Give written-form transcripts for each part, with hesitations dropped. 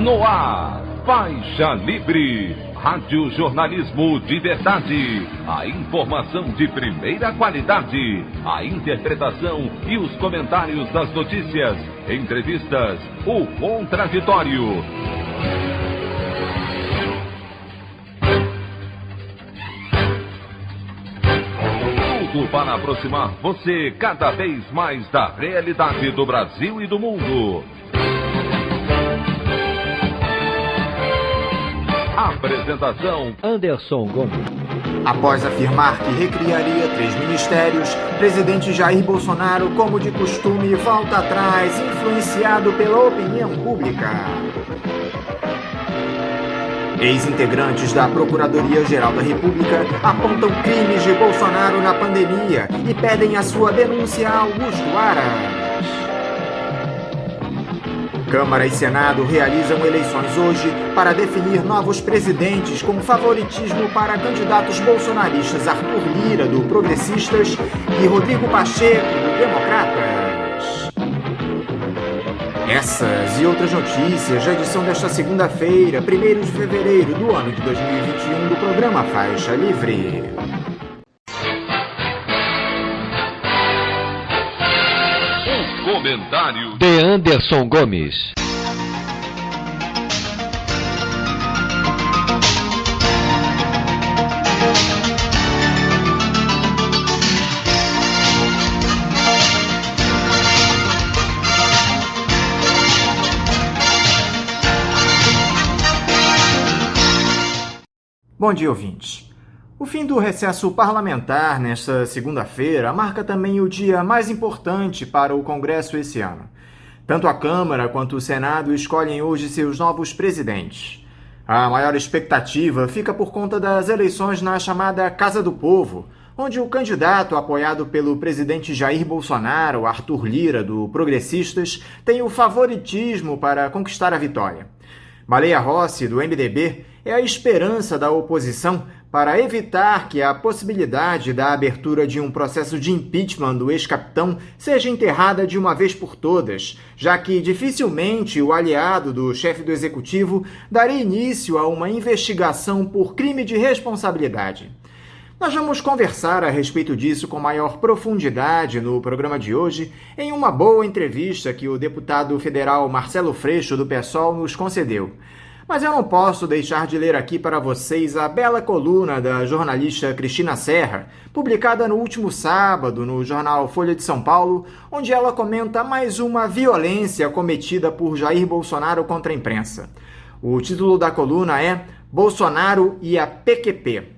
No ar, Faixa Livre, rádio jornalismo de verdade, a informação de primeira qualidade, a interpretação e os comentários das notícias, entrevistas, o contraditório. Tudo para aproximar você cada vez mais da realidade do Brasil e do mundo. Apresentação: Anderson Gomes. Após afirmar que recriaria 3 ministérios, presidente Jair Bolsonaro, como de costume, volta atrás, influenciado pela opinião pública. Ex-integrantes da Procuradoria-Geral da República apontam crimes de Bolsonaro na pandemia e pedem a sua denúncia a Augusto Aras. Câmara e Senado realizam eleições hoje para definir novos presidentes com favoritismo para candidatos bolsonaristas Arthur Lira, do Progressistas, e Rodrigo Pacheco, do Democratas. Essas e outras notícias da edição desta segunda-feira, 1º de fevereiro do ano de 2021, do programa Faixa Livre. Comentário de Anderson Gomes. Bom dia, ouvintes. O fim do recesso parlamentar nesta segunda-feira marca também o dia mais importante para o Congresso esse ano. Tanto a Câmara quanto o Senado escolhem hoje seus novos presidentes. A maior expectativa fica por conta das eleições na chamada Casa do Povo, onde o candidato apoiado pelo presidente Jair Bolsonaro, Arthur Lira, do Progressistas, tem o favoritismo para conquistar a vitória. Baleia Rossi, do MDB, é a esperança da oposição para evitar que a possibilidade da abertura de um processo de impeachment do ex-capitão seja enterrada de uma vez por todas, já que dificilmente o aliado do chefe do executivo daria início a uma investigação por crime de responsabilidade. Nós vamos conversar a respeito disso com maior profundidade no programa de hoje, em uma boa entrevista que o deputado federal Marcelo Freixo, do PSOL, nos concedeu. Mas eu não posso deixar de ler aqui para vocês a bela coluna da jornalista Cristina Serra, publicada no último sábado no jornal Folha de São Paulo, onde ela comenta mais uma violência cometida por Jair Bolsonaro contra a imprensa. O título da coluna é Bolsonaro e a PQP.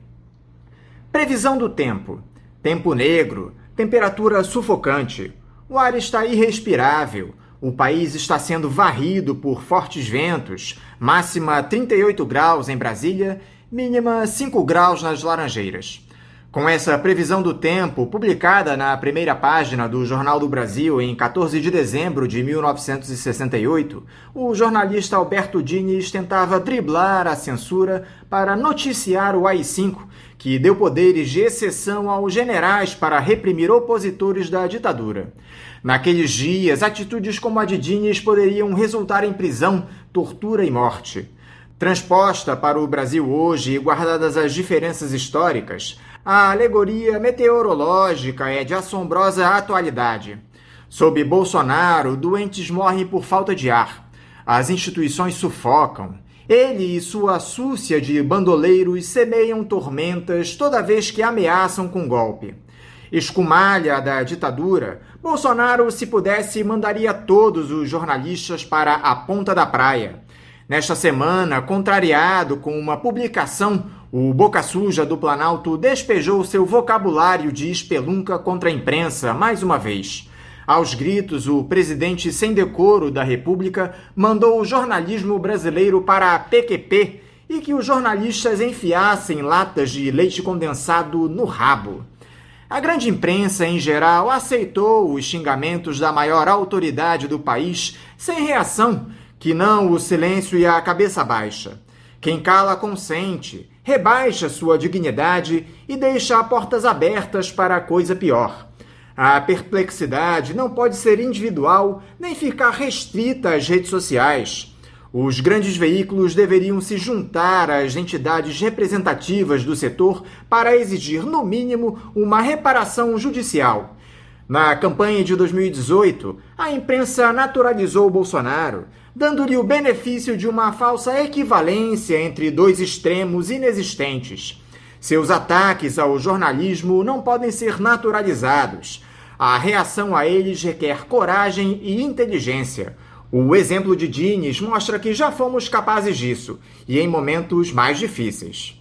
Previsão do tempo. Tempo negro, temperatura sufocante. O ar está irrespirável. O país está sendo varrido por fortes ventos, máxima 38 graus em Brasília, mínima 5 graus nas Laranjeiras. Com essa previsão do tempo, publicada na primeira página do Jornal do Brasil em 14 de dezembro de 1968, o jornalista Alberto Diniz tentava driblar a censura para noticiar o AI-5, que deu poderes de exceção aos generais para reprimir opositores da ditadura. Naqueles dias, atitudes como a de Diniz poderiam resultar em prisão, tortura e morte. Transposta para o Brasil hoje e guardadas as diferenças históricas, a alegoria meteorológica é de assombrosa atualidade. Sob Bolsonaro, doentes morrem por falta de ar. As instituições sufocam. Ele e sua súcia de bandoleiros semeiam tormentas toda vez que ameaçam com golpe. Escumalha da ditadura, Bolsonaro, se pudesse, mandaria todos os jornalistas para a ponta da praia. Nesta semana, contrariado com uma publicação, o Boca Suja do Planalto despejou seu vocabulário de espelunca contra a imprensa mais uma vez. Aos gritos, o presidente sem decoro da República mandou o jornalismo brasileiro para a PQP e que os jornalistas enfiassem latas de leite condensado no rabo. A grande imprensa, em geral, aceitou os xingamentos da maior autoridade do país sem reação, que não o silêncio e a cabeça baixa. Quem cala consente, rebaixa sua dignidade e deixa portas abertas para a coisa pior. A perplexidade não pode ser individual nem ficar restrita às redes sociais. Os grandes veículos deveriam se juntar às entidades representativas do setor para exigir, no mínimo, uma reparação judicial. Na campanha de 2018, a imprensa naturalizou Bolsonaro, dando-lhe o benefício de uma falsa equivalência entre dois extremos inexistentes. Seus ataques ao jornalismo não podem ser naturalizados. A reação a eles requer coragem e inteligência. O exemplo de Dines mostra que já fomos capazes disso, e em momentos mais difíceis.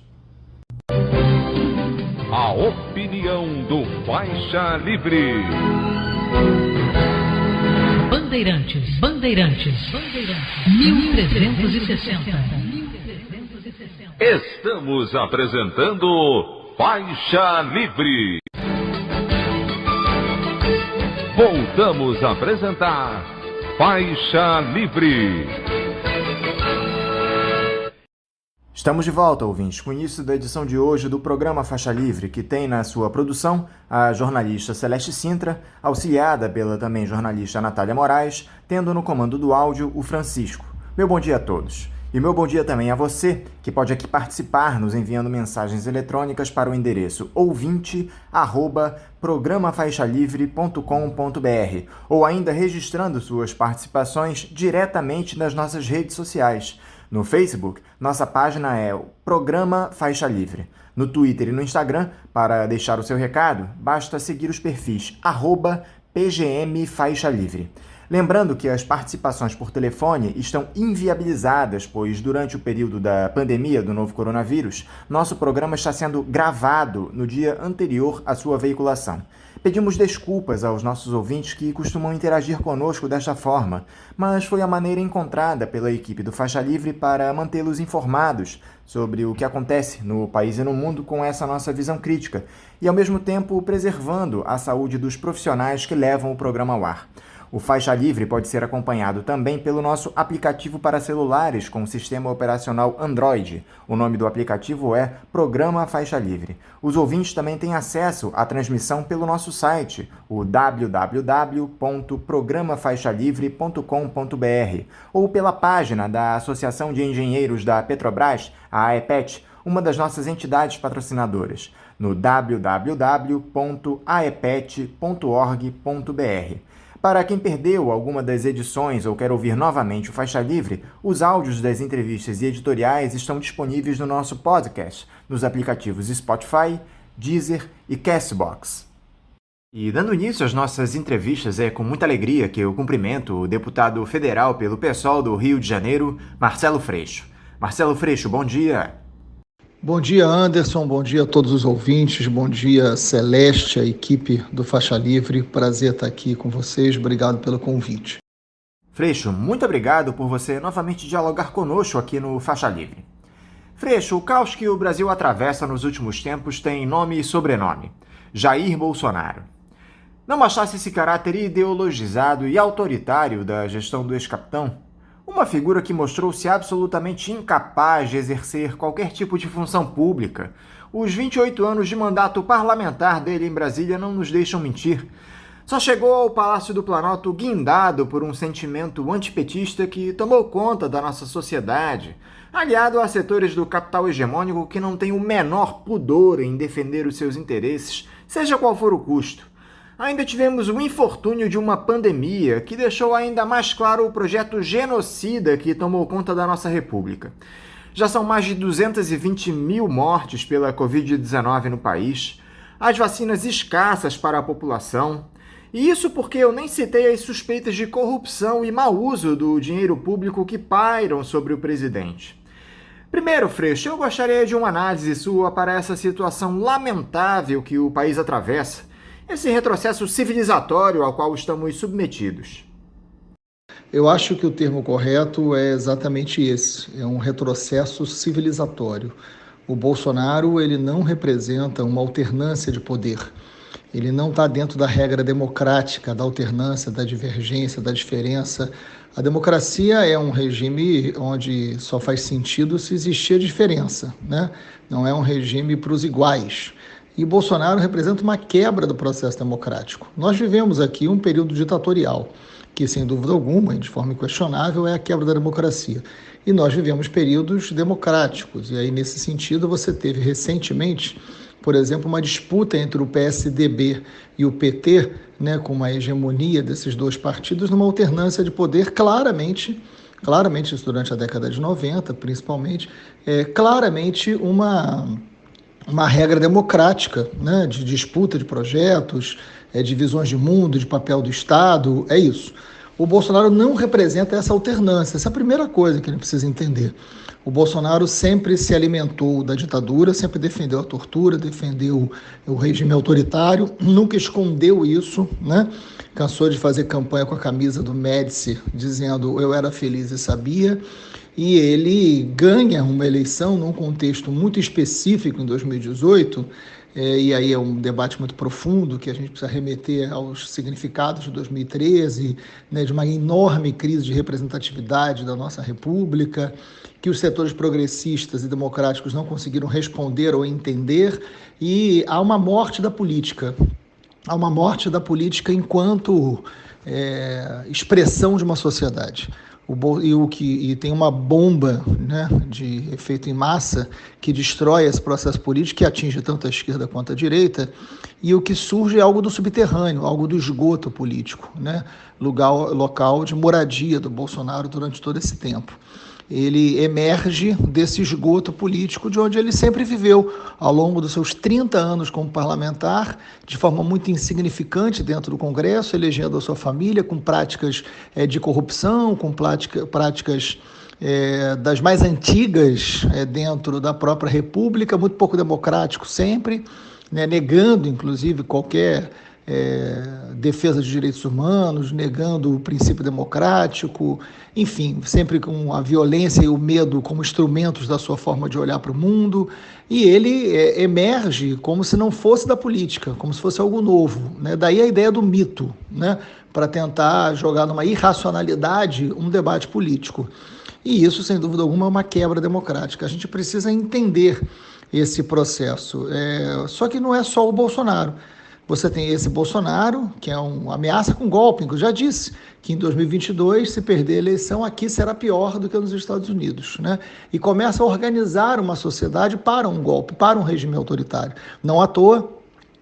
A opinião do Faixa Livre. Bandeirantes, 1360. Estamos apresentando Faixa Livre. Voltamos a apresentar Faixa Livre. Estamos de volta, ouvintes, com o início da edição de hoje do programa Faixa Livre, que tem na sua produção a jornalista Celeste Sintra, auxiliada pela também jornalista Natália Moraes, tendo no comando do áudio o Francisco. Meu bom dia a todos. E meu bom dia também a você, que pode aqui participar nos enviando mensagens eletrônicas para o endereço ouvinte@programafaixalivre.com.br ou ainda registrando suas participações diretamente nas nossas redes sociais. No Facebook, nossa página é o Programa Faixa Livre. No Twitter e no Instagram, para deixar o seu recado, basta seguir os perfis @PGMFaixaLivre. Lembrando que as participações por telefone estão inviabilizadas, pois durante o período da pandemia do novo coronavírus, nosso programa está sendo gravado no dia anterior à sua veiculação. Pedimos desculpas aos nossos ouvintes que costumam interagir conosco desta forma, mas foi a maneira encontrada pela equipe do Faixa Livre para mantê-los informados sobre o que acontece no país e no mundo com essa nossa visão crítica e, ao mesmo tempo, preservando a saúde dos profissionais que levam o programa ao ar. O Faixa Livre pode ser acompanhado também pelo nosso aplicativo para celulares com sistema operacional Android. O nome do aplicativo é Programa Faixa Livre. Os ouvintes também têm acesso à transmissão pelo nosso site, o www.programafaixalivre.com.br, ou pela página da Associação de Engenheiros da Petrobras, a AEPET, uma das nossas entidades patrocinadoras, no www.aepet.org.br. Para quem perdeu alguma das edições ou quer ouvir novamente o Faixa Livre, os áudios das entrevistas e editoriais estão disponíveis no nosso podcast, nos aplicativos Spotify, Deezer e Castbox. E dando início às nossas entrevistas, é com muita alegria que eu cumprimento o deputado federal pelo PSOL do Rio de Janeiro, Marcelo Freixo. Marcelo Freixo, bom dia. Bom dia, Anderson, bom dia a todos os ouvintes, bom dia, Celeste, a equipe do Faixa Livre. Prazer estar aqui com vocês, obrigado pelo convite. Freixo, muito obrigado por você novamente dialogar conosco aqui no Faixa Livre. Freixo, o caos que o Brasil atravessa nos últimos tempos tem nome e sobrenome: Jair Bolsonaro. Não bastasse esse caráter ideologizado e autoritário da gestão do ex-capitão, uma figura que mostrou-se absolutamente incapaz de exercer qualquer tipo de função pública. Os 28 anos de mandato parlamentar dele em Brasília não nos deixam mentir. Só chegou ao Palácio do Planalto guindado por um sentimento antipetista que tomou conta da nossa sociedade, aliado a setores do capital hegemônico que não têm o menor pudor em defender os seus interesses, seja qual for o custo. Ainda tivemos o infortúnio de uma pandemia que deixou ainda mais claro o projeto genocida que tomou conta da nossa república. Já são mais de 220 mil mortes pela Covid-19 no país, as vacinas escassas para a população, e isso porque eu nem citei as suspeitas de corrupção e mau uso do dinheiro público que pairam sobre o presidente. Primeiro, Freixo, eu gostaria de uma análise sua para essa situação lamentável que o país atravessa, esse retrocesso civilizatório ao qual estamos submetidos. Eu acho que o termo correto é exatamente esse, é um retrocesso civilizatório. O Bolsonaro, ele não representa uma alternância de poder. Ele não está dentro da regra democrática, da alternância, da divergência, da diferença. A democracia é um regime onde só faz sentido se existir a diferença, né? Não é um regime para os iguais. E Bolsonaro representa uma quebra do processo democrático. Nós vivemos aqui um período ditatorial. que, sem dúvida alguma, e de forma inquestionável, é a quebra da democracia. E nós vivemos períodos democráticos, e aí, nesse sentido, você teve recentemente, por exemplo, uma disputa entre o PSDB e o PT, né, com uma hegemonia desses dois partidos, numa alternância de poder claramente isso durante a década de 90, principalmente, claramente uma regra democrática, né, de disputa de projetos, de visões de mundo, de papel do Estado, é isso. O Bolsonaro não representa essa alternância, essa é a primeira coisa que a gente precisa entender. O Bolsonaro sempre se alimentou da ditadura, sempre defendeu a tortura, defendeu o regime autoritário, nunca escondeu isso, né? Cansou de fazer campanha com a camisa do Médici, dizendo eu era feliz e sabia, e ele ganha uma eleição num contexto muito específico em 2018, e aí é um debate muito profundo que a gente precisa remeter aos significados de 2013, né, de uma enorme crise de representatividade da nossa República, que os setores progressistas e democráticos não conseguiram responder ou entender, e há uma morte da política. Há uma morte da política enquanto expressão de uma sociedade. E tem uma bomba, né, de efeito em massa que destrói esse processo político, que atinge tanto a esquerda quanto a direita, e o que surge é algo do subterrâneo, algo do esgoto político, né, local de moradia do Bolsonaro durante todo esse tempo. Ele emerge desse esgoto político de onde ele sempre viveu ao longo dos seus 30 anos como parlamentar, de forma muito insignificante dentro do Congresso, elegendo a sua família com práticas de corrupção, com práticas das mais antigas dentro da própria República, muito pouco democrático sempre, né, negando inclusive qualquer defesa de direitos humanos, negando o princípio democrático, enfim, sempre com a violência e o medo como instrumentos da sua forma de olhar para o mundo, e ele emerge como se não fosse da política, como se fosse algo novo, né? Daí a ideia do mito, né? Para tentar jogar numa irracionalidade um debate político. E isso, sem dúvida alguma, é uma quebra democrática. A gente precisa entender esse processo. Só que não é só o Bolsonaro. Você tem esse Bolsonaro, que é uma ameaça com golpe, que eu já disse que em 2022, se perder a eleição, aqui será pior do que nos Estados Unidos, né? E começa a organizar uma sociedade para um golpe, para um regime autoritário. Não à toa,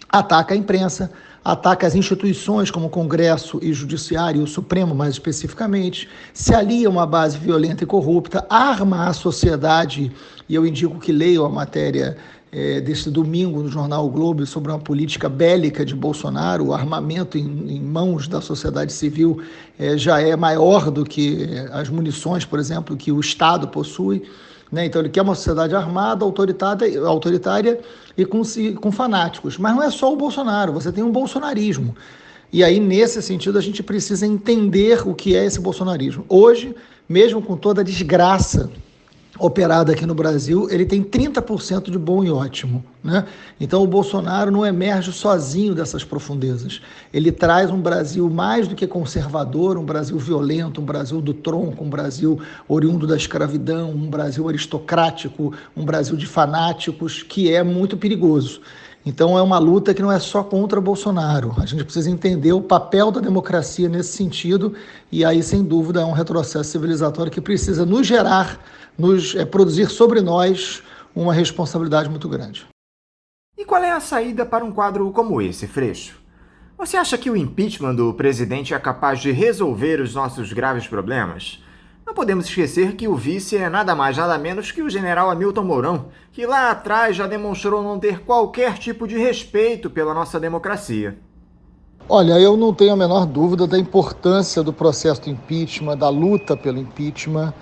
ataca a imprensa, ataca as instituições como o Congresso e o Judiciário, e o Supremo mais especificamente, se alia a uma base violenta e corrupta, arma a sociedade, e eu indico que leiam a matéria deste domingo no jornal o Globo sobre uma política bélica de Bolsonaro. O armamento em mãos da sociedade civil já é maior do que as munições, por exemplo, que o Estado possui, né? Então ele quer uma sociedade armada, autoritária e com fanáticos. Mas não é só o Bolsonaro, você tem um bolsonarismo. E aí, nesse sentido, a gente precisa entender o que é esse bolsonarismo. Hoje, mesmo com toda a desgraça operada aqui no Brasil, ele tem 30% de bom e ótimo, né? Então o Bolsonaro não emerge sozinho dessas profundezas. Ele traz um Brasil mais do que conservador, um Brasil violento, um Brasil do tronco, um Brasil oriundo da escravidão, um Brasil aristocrático, um Brasil de fanáticos, que é muito perigoso. Então é uma luta que não é só contra Bolsonaro. A gente precisa entender o papel da democracia nesse sentido, e aí, sem dúvida, é um retrocesso civilizatório que precisa nos gerar, produzir sobre nós uma responsabilidade muito grande. E qual é a saída para um quadro como esse, Freixo? Você acha que o impeachment do presidente é capaz de resolver os nossos graves problemas? Não podemos esquecer que o vice é nada mais nada menos que o general Hamilton Mourão, que lá atrás já demonstrou não ter qualquer tipo de respeito pela nossa democracia. Olha, eu não tenho a menor dúvida da importância do processo do impeachment, da luta pelo impeachment.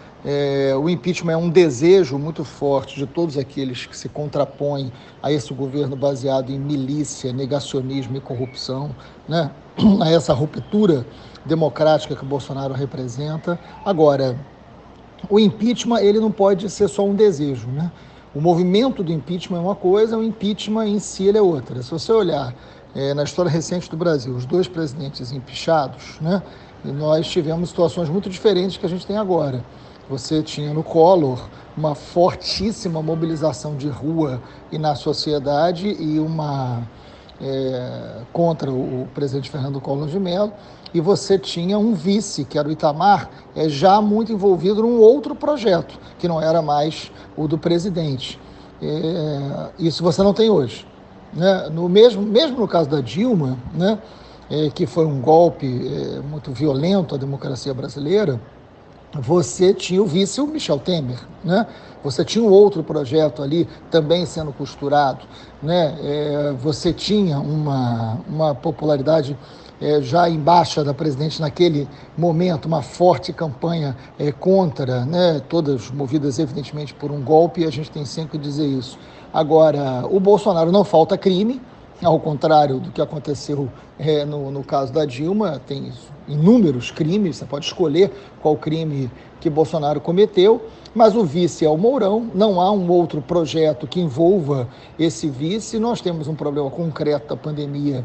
O impeachment é um desejo muito forte de todos aqueles que se contrapõem a esse governo baseado em milícia, negacionismo e corrupção, né? A essa ruptura democrática que o Bolsonaro representa. Agora, o impeachment ele não pode ser só um desejo, né? O movimento do impeachment é uma coisa, o impeachment em si ele é outra. Se você olhar na história recente do Brasil, os dois presidentes empichados, né? E nós tivemos situações muito diferentes que a gente tem agora. Você tinha no Collor uma fortíssima mobilização de rua e na sociedade e contra o presidente Fernando Collor de Mello, e você tinha um vice, que era o Itamar, já muito envolvido num outro projeto, que não era mais o do presidente. Isso você não tem hoje, né? Mesmo no caso da Dilma, né, que foi um golpe muito violento à democracia brasileira, você tinha o vice, o Michel Temer, né? Você tinha um outro projeto ali também sendo costurado, né? Você tinha uma popularidade já em baixa da presidente naquele momento, uma forte campanha contra, né? Todas movidas evidentemente por um golpe, e a gente tem sempre que dizer isso. Agora, o Bolsonaro não falta crime, ao contrário do que aconteceu no caso da Dilma, tem inúmeros crimes, você pode escolher qual crime que Bolsonaro cometeu, mas o vice é o Mourão, não há um outro projeto que envolva esse vice. Nós temos um problema concreto da pandemia,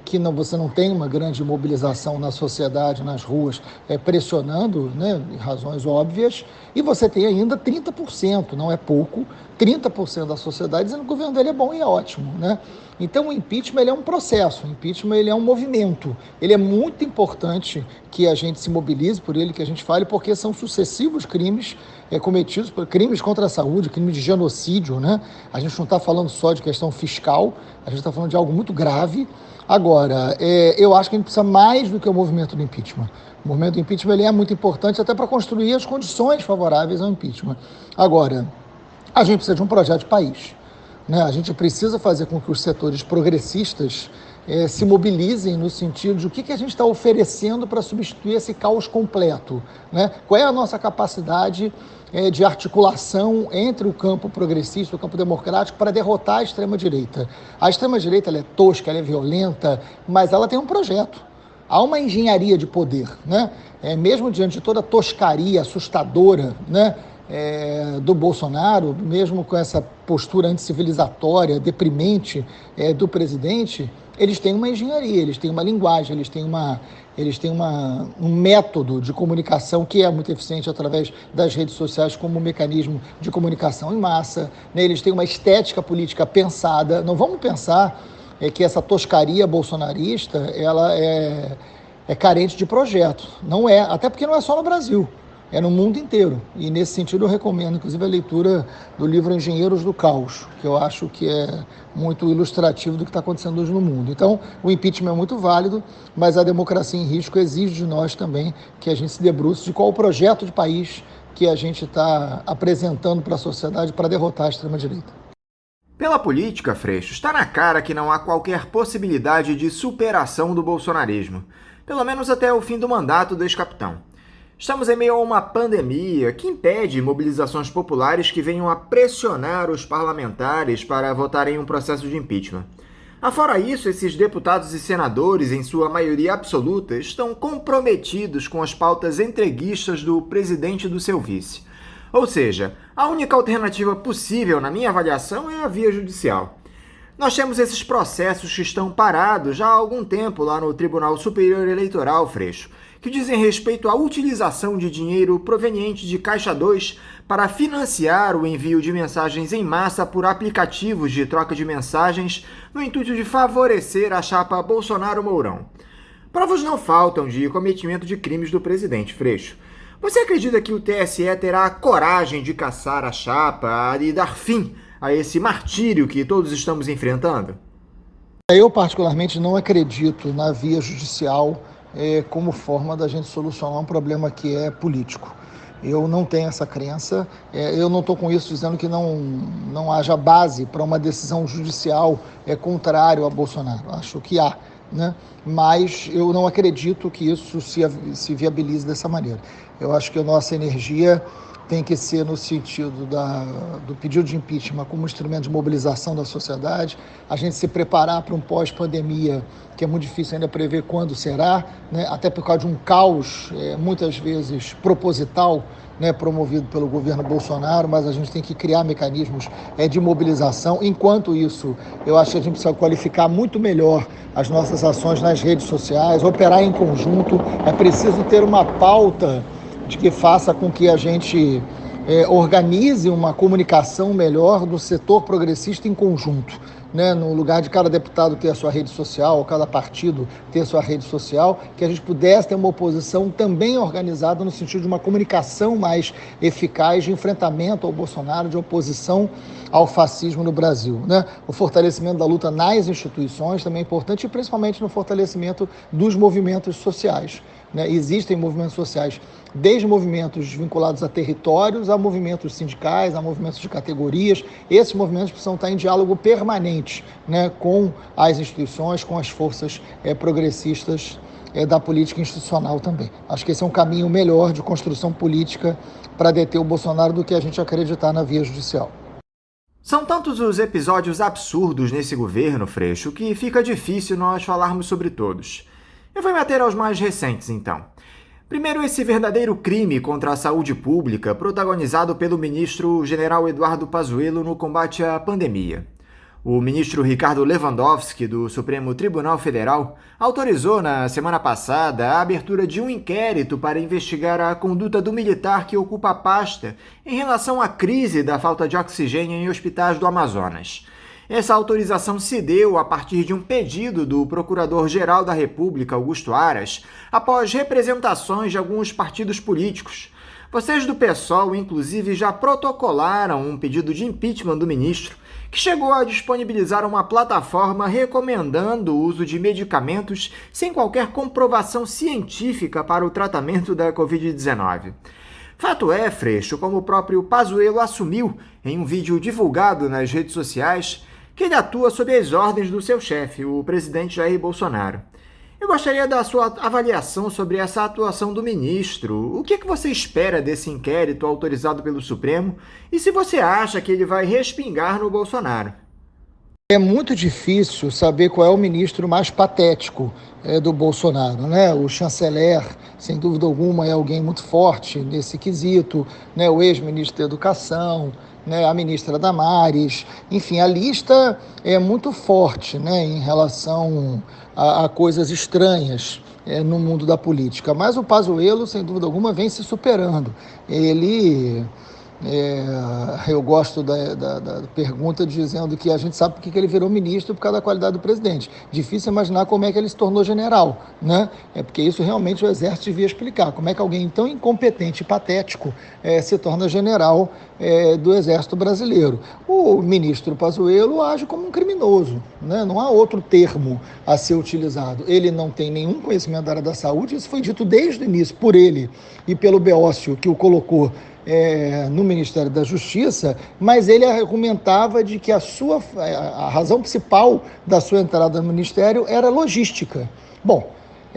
que você não tem uma grande mobilização na sociedade, nas ruas, pressionando, né, em razões óbvias, e você tem ainda 30%, não é pouco, 30% da sociedade dizendo que o governo dele é bom e é ótimo, né? Então o impeachment ele é um processo, o impeachment ele é um movimento, ele é muito importante que a gente se mobilize por ele, que a gente fale, porque são sucessivos crimes cometidos, crimes contra a saúde, crimes de genocídio, né? A gente não está falando só de questão fiscal, a gente está falando de algo muito grave. Agora, eu acho que a gente precisa mais do que o movimento do impeachment. O movimento do impeachment ele é muito importante até para construir as condições favoráveis ao impeachment. Agora, a gente precisa de um projeto de país, né? A gente precisa fazer com que os setores progressistas se mobilizem no sentido de o que a gente está oferecendo para substituir esse caos completo, né? Qual é a nossa capacidade de articulação entre o campo progressista e o campo democrático para derrotar a extrema-direita. A extrema-direita ela é tosca, ela é violenta, mas ela tem um projeto. Há uma engenharia de poder, né? Mesmo diante de toda a toscaria assustadora, né, do Bolsonaro, mesmo com essa postura anticivilizatória, deprimente do presidente, eles têm uma engenharia, eles têm uma linguagem, eles têm um método de comunicação que é muito eficiente através das redes sociais como um mecanismo de comunicação em massa, né? Eles têm uma estética política pensada. Não vamos pensar que essa toscaria bolsonarista ela é carente de projeto. Não é, até porque não é só no Brasil. É no mundo inteiro. E, nesse sentido, eu recomendo, inclusive, a leitura do livro Engenheiros do Caos, que eu acho que é muito ilustrativo do que está acontecendo hoje no mundo. Então, o impeachment é muito válido, mas a democracia em risco exige de nós também que a gente se debruce de qual o projeto de país que a gente está apresentando para a sociedade para derrotar a extrema-direita. Pela política, Freixo, está na cara que não há qualquer possibilidade de superação do bolsonarismo, pelo menos até o fim do mandato do ex-capitão. Estamos em meio a uma pandemia que impede mobilizações populares que venham a pressionar os parlamentares para votarem em um processo de impeachment. Afora isso, esses deputados e senadores, em sua maioria absoluta, estão comprometidos com as pautas entreguistas do presidente e do seu vice. Ou seja, a única alternativa possível, na minha avaliação, é a via judicial. Nós temos esses processos que estão parados já há algum tempo lá no Tribunal Superior Eleitoral, Freixo, que dizem respeito à utilização de dinheiro proveniente de Caixa 2 para financiar o envio de mensagens em massa por aplicativos de troca de mensagens no intuito de favorecer a chapa Bolsonaro-Mourão. Provas não faltam de cometimento de crimes do presidente, Freixo. Você acredita que o TSE terá a coragem de caçar a chapa e dar fim a esse martírio que todos estamos enfrentando? Eu, particularmente, não acredito na via judicial como forma da gente solucionar um problema que é político. Eu não tenho essa crença, eu não estou com isso dizendo que não haja base para uma decisão judicial contrário a Bolsonaro. Acho que há, né? Mas eu não acredito que isso se viabilize dessa maneira. Eu acho que a nossa energia tem que ser no sentido do pedido de impeachment como instrumento de mobilização da sociedade, a gente se preparar para um pós-pandemia, que é muito difícil ainda prever quando será, né? Até por causa de um caos, muitas vezes proposital, né, promovido pelo governo Bolsonaro, mas a gente tem que criar mecanismos de mobilização. Enquanto isso, eu acho que a gente precisa qualificar muito melhor as nossas ações nas redes sociais, operar em conjunto, é preciso ter uma pauta de que faça com que a gente organize uma comunicação melhor do setor progressista em conjunto, né? No lugar de cada deputado ter a sua rede social, cada partido ter a sua rede social, que a gente pudesse ter uma oposição também organizada no sentido de uma comunicação mais eficaz de enfrentamento ao Bolsonaro, de oposição ao fascismo no Brasil, né? O fortalecimento da luta nas instituições também é importante, e principalmente no fortalecimento dos movimentos sociais, né? Existem movimentos sociais, desde movimentos vinculados a territórios, a movimentos sindicais, a movimentos de categorias. Esses movimentos precisam estar em diálogo permanente, né, com as instituições, com as forças progressistas da política institucional também. Acho que esse é um caminho melhor de construção política para deter o Bolsonaro do que a gente acreditar na via judicial. São tantos os episódios absurdos nesse governo, Freixo, que fica difícil nós falarmos sobre todos. Eu vou me ater aos mais recentes, então. Primeiro, esse verdadeiro crime contra a saúde pública, protagonizado pelo ministro General Eduardo Pazuello no combate à pandemia. O ministro Ricardo Lewandowski, do Supremo Tribunal Federal, autorizou na semana passada a abertura de um inquérito para investigar a conduta do militar que ocupa a pasta em relação à crise da falta de oxigênio em hospitais do Amazonas. Essa autorização se deu a partir de um pedido do Procurador-Geral da República, Augusto Aras, após representações de alguns partidos políticos. Vocês do PSOL, inclusive, já protocolaram um pedido de impeachment do ministro, que chegou a disponibilizar uma plataforma recomendando o uso de medicamentos sem qualquer comprovação científica para o tratamento da Covid-19. Fato é, Freixo, como o próprio Pazuello assumiu em um vídeo divulgado nas redes sociais, que ele atua sob as ordens do seu chefe, o presidente Jair Bolsonaro. Eu gostaria da sua avaliação sobre essa atuação do ministro. O que você espera desse inquérito autorizado pelo Supremo e se você acha que ele vai respingar no Bolsonaro? É muito difícil saber qual é o ministro mais patético do Bolsonaro, né? O chanceler, sem dúvida alguma, é alguém muito forte nesse quesito, né? O ex-ministro da Educação, né? A ministra Damares, enfim, a lista é muito forte, né? Em relação a coisas estranhas no mundo da política. Mas o Pazuello, sem dúvida alguma, vem se superando. Ele... eu gosto da pergunta dizendo que a gente sabe por que ele virou ministro por causa da qualidade do presidente. Difícil imaginar como é que ele se tornou general, né? É porque isso realmente o Exército devia explicar. Como é que alguém tão incompetente e patético se torna general do Exército brasileiro? O ministro Pazuello age como um criminoso, né? Não há outro termo a ser utilizado. Ele não tem nenhum conhecimento da área da saúde, isso foi dito desde o início por ele e pelo Beócio, que o colocou no Ministério da Justiça, mas ele argumentava de que a razão principal da sua entrada no Ministério era logística. Bom,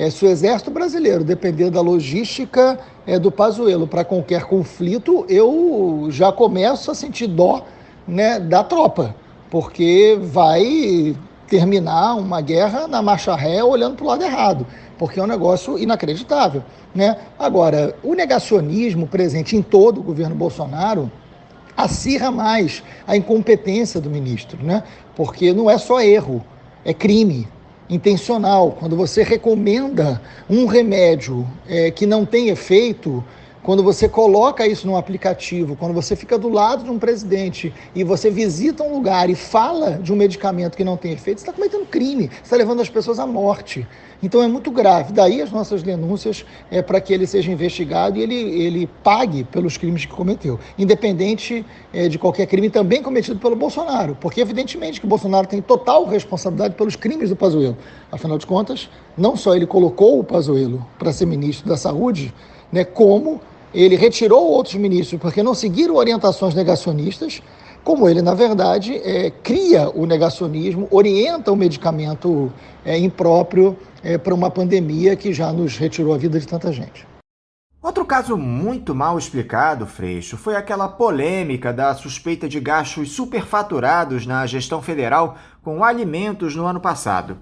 se o Exército Brasileiro depender da logística do Pazuello para qualquer conflito, eu já começo a sentir dó, né, da tropa, porque vai terminar uma guerra na marcha ré olhando para o lado errado, porque é um negócio inacreditável, né? Agora, o negacionismo presente em todo o governo Bolsonaro acirra mais a incompetência do ministro, né? Porque não é só erro, é crime intencional. Quando você recomenda um remédio que não tem efeito, quando você coloca isso num aplicativo, quando você fica do lado de um presidente e você visita um lugar e fala de um medicamento que não tem efeito, você está cometendo crime, você está levando as pessoas à morte. Então é muito grave. Daí as nossas denúncias para que ele seja investigado e ele pague pelos crimes que cometeu, independente de qualquer crime também cometido pelo Bolsonaro, porque evidentemente que o Bolsonaro tem total responsabilidade pelos crimes do Pazuello. Afinal de contas, não só ele colocou o Pazuello para ser ministro da Saúde, né, como ele retirou outros ministros porque não seguiram orientações negacionistas, como ele, na verdade, cria o negacionismo, orienta o medicamento impróprio para uma pandemia que já nos retirou a vida de tanta gente. Outro caso muito mal explicado, Freixo, foi aquela polêmica da suspeita de gastos superfaturados na gestão federal com alimentos no ano passado.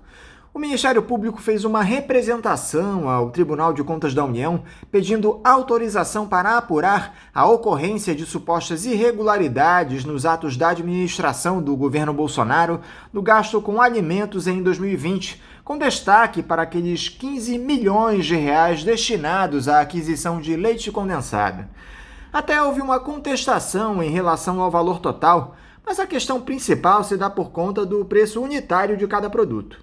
O Ministério Público fez uma representação ao Tribunal de Contas da União pedindo autorização para apurar a ocorrência de supostas irregularidades nos atos da administração do governo Bolsonaro no gasto com alimentos em 2020, com destaque para aqueles 15 milhões de reais destinados à aquisição de leite condensado. Até houve uma contestação em relação ao valor total, mas a questão principal se dá por conta do preço unitário de cada produto.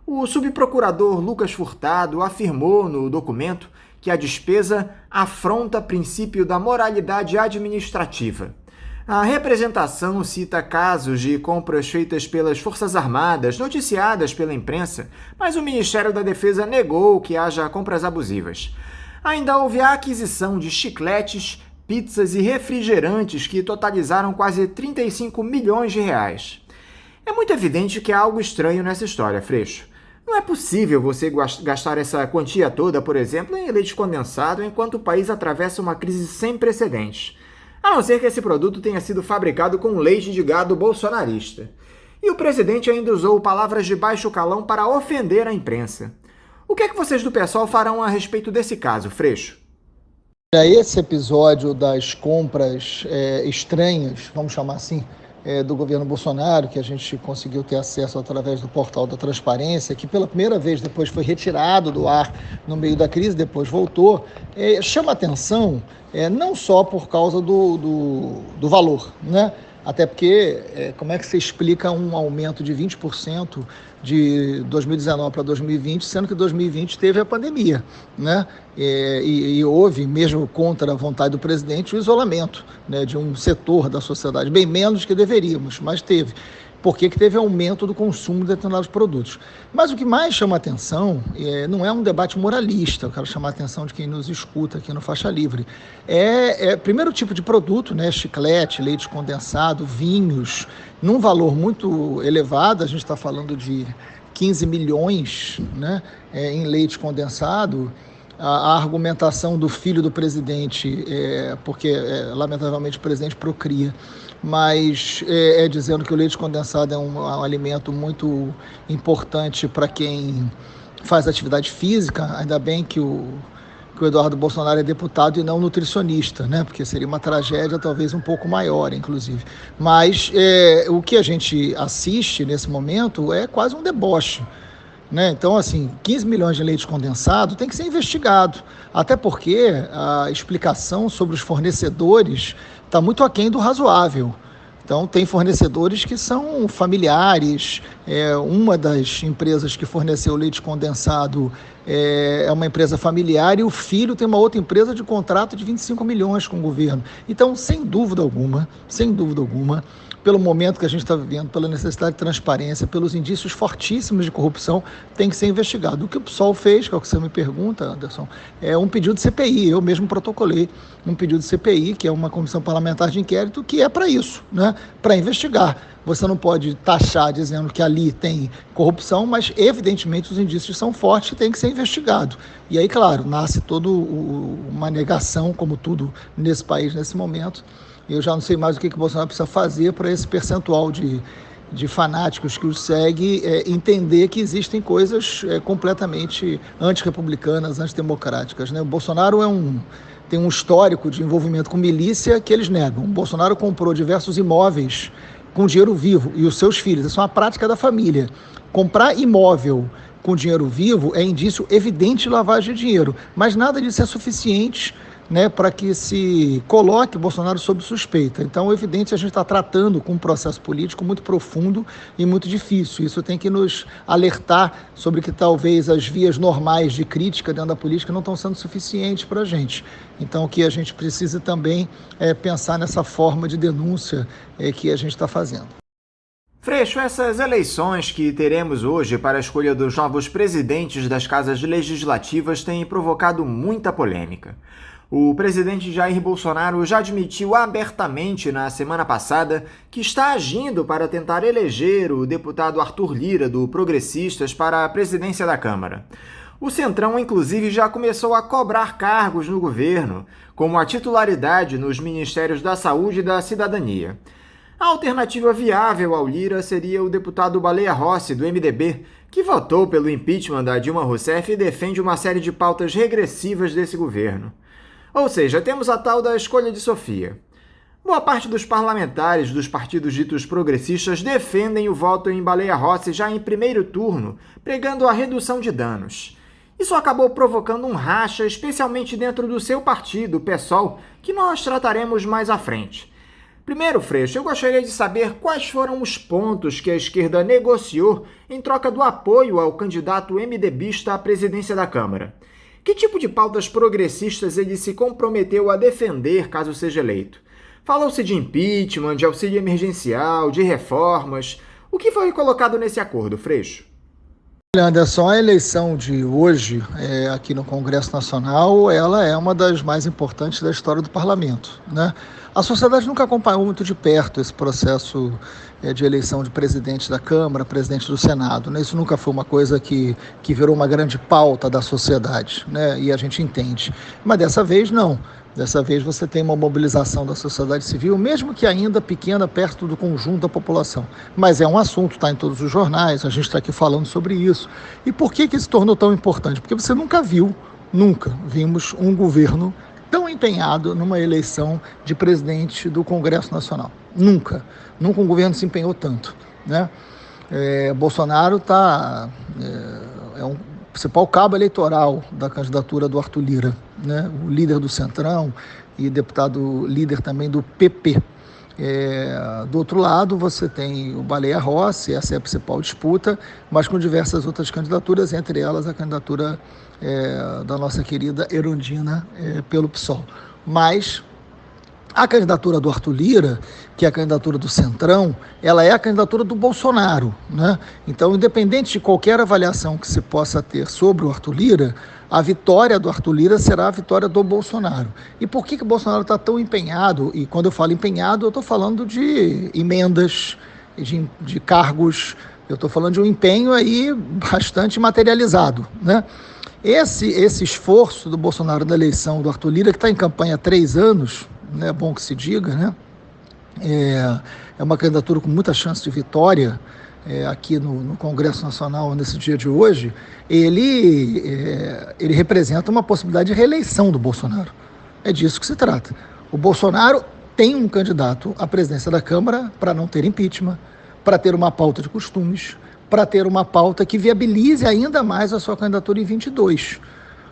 O subprocurador Lucas Furtado afirmou no documento que a despesa afronta o princípio da moralidade administrativa. A representação cita casos de compras feitas pelas Forças Armadas, noticiadas pela imprensa, mas o Ministério da Defesa negou que haja compras abusivas. Ainda houve a aquisição de chicletes, pizzas e refrigerantes que totalizaram quase 35 milhões de reais. É muito evidente que há algo estranho nessa história, Freixo. Não é possível você gastar essa quantia toda, por exemplo, em leite condensado, enquanto o país atravessa uma crise sem precedentes. A não ser que esse produto tenha sido fabricado com leite de gado bolsonarista. E o presidente ainda usou palavras de baixo calão para ofender a imprensa. O que é que vocês do PSOL farão a respeito desse caso, Freixo? Esse episódio das compras estranhas, vamos chamar assim, do governo Bolsonaro, que a gente conseguiu ter acesso através do portal da transparência, que pela primeira vez depois foi retirado do ar no meio da crise, depois voltou, chama atenção não só por causa do valor, né? Até porque, como é que você explica um aumento de 20% de 2019 para 2020, sendo que 2020 teve a pandemia, né? E houve, mesmo contra a vontade do presidente, o isolamento, né, de um setor da sociedade, bem menos que deveríamos, mas teve. Por que teve aumento do consumo de determinados produtos? Mas o que mais chama atenção não é um debate moralista, eu quero chamar a atenção de quem nos escuta aqui no Faixa Livre. Primeiro tipo de produto, né, chiclete, leite condensado, vinhos, num valor muito elevado, a gente está falando de 15 milhões, né, em leite condensado. A argumentação do filho do presidente, porque lamentavelmente o presidente procria, mas dizendo que o leite condensado é um alimento muito importante para quem faz atividade física. Ainda bem que o Eduardo Bolsonaro é deputado e não nutricionista, né? Porque seria uma tragédia talvez um pouco maior, inclusive. Mas o que a gente assiste nesse momento é quase um deboche, né? Então, assim, 15 milhões de leite condensado tem que ser investigado, até porque a explicação sobre os fornecedores está muito aquém do razoável. Então, tem fornecedores que são familiares. Uma das empresas que forneceu leite condensado é uma empresa familiar e o filho tem uma outra empresa de contrato de 25 milhões com o governo. Então, sem dúvida alguma, pelo momento que a gente está vivendo, pela necessidade de transparência, pelos indícios fortíssimos de corrupção, tem que ser investigado. O que o PSOL fez, que é o que você me pergunta, Anderson, é um pedido de CPI. Eu mesmo protocolei um pedido de CPI, que é uma comissão parlamentar de inquérito, que é para isso, né? Para investigar. Você não pode taxar dizendo que ali tem corrupção, mas evidentemente os indícios são fortes e tem que ser investigado. E aí, claro, nasce toda uma negação, como tudo nesse país nesse momento. Eu já não sei mais o que o Bolsonaro precisa fazer para esse percentual de fanáticos que o segue entender que existem coisas completamente antirrepublicanas, antidemocráticas, né? O Bolsonaro tem um histórico de envolvimento com milícia que eles negam. O Bolsonaro comprou diversos imóveis com dinheiro vivo e os seus filhos. Isso é uma prática da família. Comprar imóvel com dinheiro vivo é indício evidente de lavagem de dinheiro, mas nada disso é suficiente, né, para que se coloque Bolsonaro sob suspeita. Então, é evidente que a gente está tratando com um processo político muito profundo e muito difícil. Isso tem que nos alertar sobre que talvez as vias normais de crítica dentro da política não estão sendo suficientes para a gente. Então, o que a gente precisa também é pensar nessa forma de denúncia que a gente está fazendo. Freixo, essas eleições que teremos hoje para a escolha dos novos presidentes das casas legislativas têm provocado muita polêmica. O presidente Jair Bolsonaro já admitiu abertamente na semana passada que está agindo para tentar eleger o deputado Arthur Lira, do Progressistas, para a presidência da Câmara. O Centrão, inclusive, já começou a cobrar cargos no governo, como a titularidade nos Ministérios da Saúde e da Cidadania. A alternativa viável ao Lira seria o deputado Baleia Rossi, do MDB, que votou pelo impeachment da Dilma Rousseff e defende uma série de pautas regressivas desse governo. Ou seja, temos a tal da escolha de Sofia. Boa parte dos parlamentares dos partidos ditos progressistas defendem o voto em Baleia Rossi já em primeiro turno, pregando a redução de danos. Isso acabou provocando um racha, especialmente dentro do seu partido, o PSOL, que nós trataremos mais à frente. Primeiro, Freixo, eu gostaria de saber quais foram os pontos que a esquerda negociou em troca do apoio ao candidato MDBista à presidência da Câmara. Que tipo de pautas progressistas ele se comprometeu a defender caso seja eleito? Falou-se de impeachment, de auxílio emergencial, de reformas. O que foi colocado nesse acordo, Freixo? Anderson, a eleição de hoje aqui no Congresso Nacional, ela é uma das mais importantes da história do parlamento, né? A sociedade nunca acompanhou muito de perto esse processo de eleição de presidente da Câmara, presidente do Senado, né? Isso nunca foi uma coisa que virou uma grande pauta da sociedade, né? E a gente entende. Mas dessa vez, não. Dessa vez você tem uma mobilização da sociedade civil, mesmo que ainda pequena, perto do conjunto da população. Mas é um assunto, está em todos os jornais, a gente está aqui falando sobre isso. E por que isso se tornou tão importante? Porque você nunca vimos um governo tão empenhado numa eleição de presidente do Congresso Nacional. Nunca um governo se empenhou tanto, né? Bolsonaro é um principal cabo eleitoral da candidatura do Arthur Lira, né? O líder do Centrão e deputado líder também do PP. Do outro lado, você tem o Baleia Rossi, essa é a principal disputa, mas com diversas outras candidaturas, entre elas a candidatura da nossa querida Erundina pelo PSOL. Mas a candidatura do Arthur Lira, que é a candidatura do Centrão, ela é a candidatura do Bolsonaro, né? Então, independente de qualquer avaliação que se possa ter sobre o Arthur Lira, a vitória do Arthur Lira será a vitória do Bolsonaro. E por que o Bolsonaro está tão empenhado? E quando eu falo empenhado, eu estou falando de emendas, de cargos, eu estou falando de um empenho aí bastante materializado, né? Esse esforço do Bolsonaro na eleição do Arthur Lira, que está em campanha há 3 anos, é bom que se diga, né? É uma candidatura com muita chance de vitória aqui no Congresso Nacional nesse dia de hoje. Ele representa uma possibilidade de reeleição do Bolsonaro. É disso que se trata. O Bolsonaro tem um candidato à presidência da Câmara para não ter impeachment, para ter uma pauta de costumes, para ter uma pauta que viabilize ainda mais a sua candidatura em 22.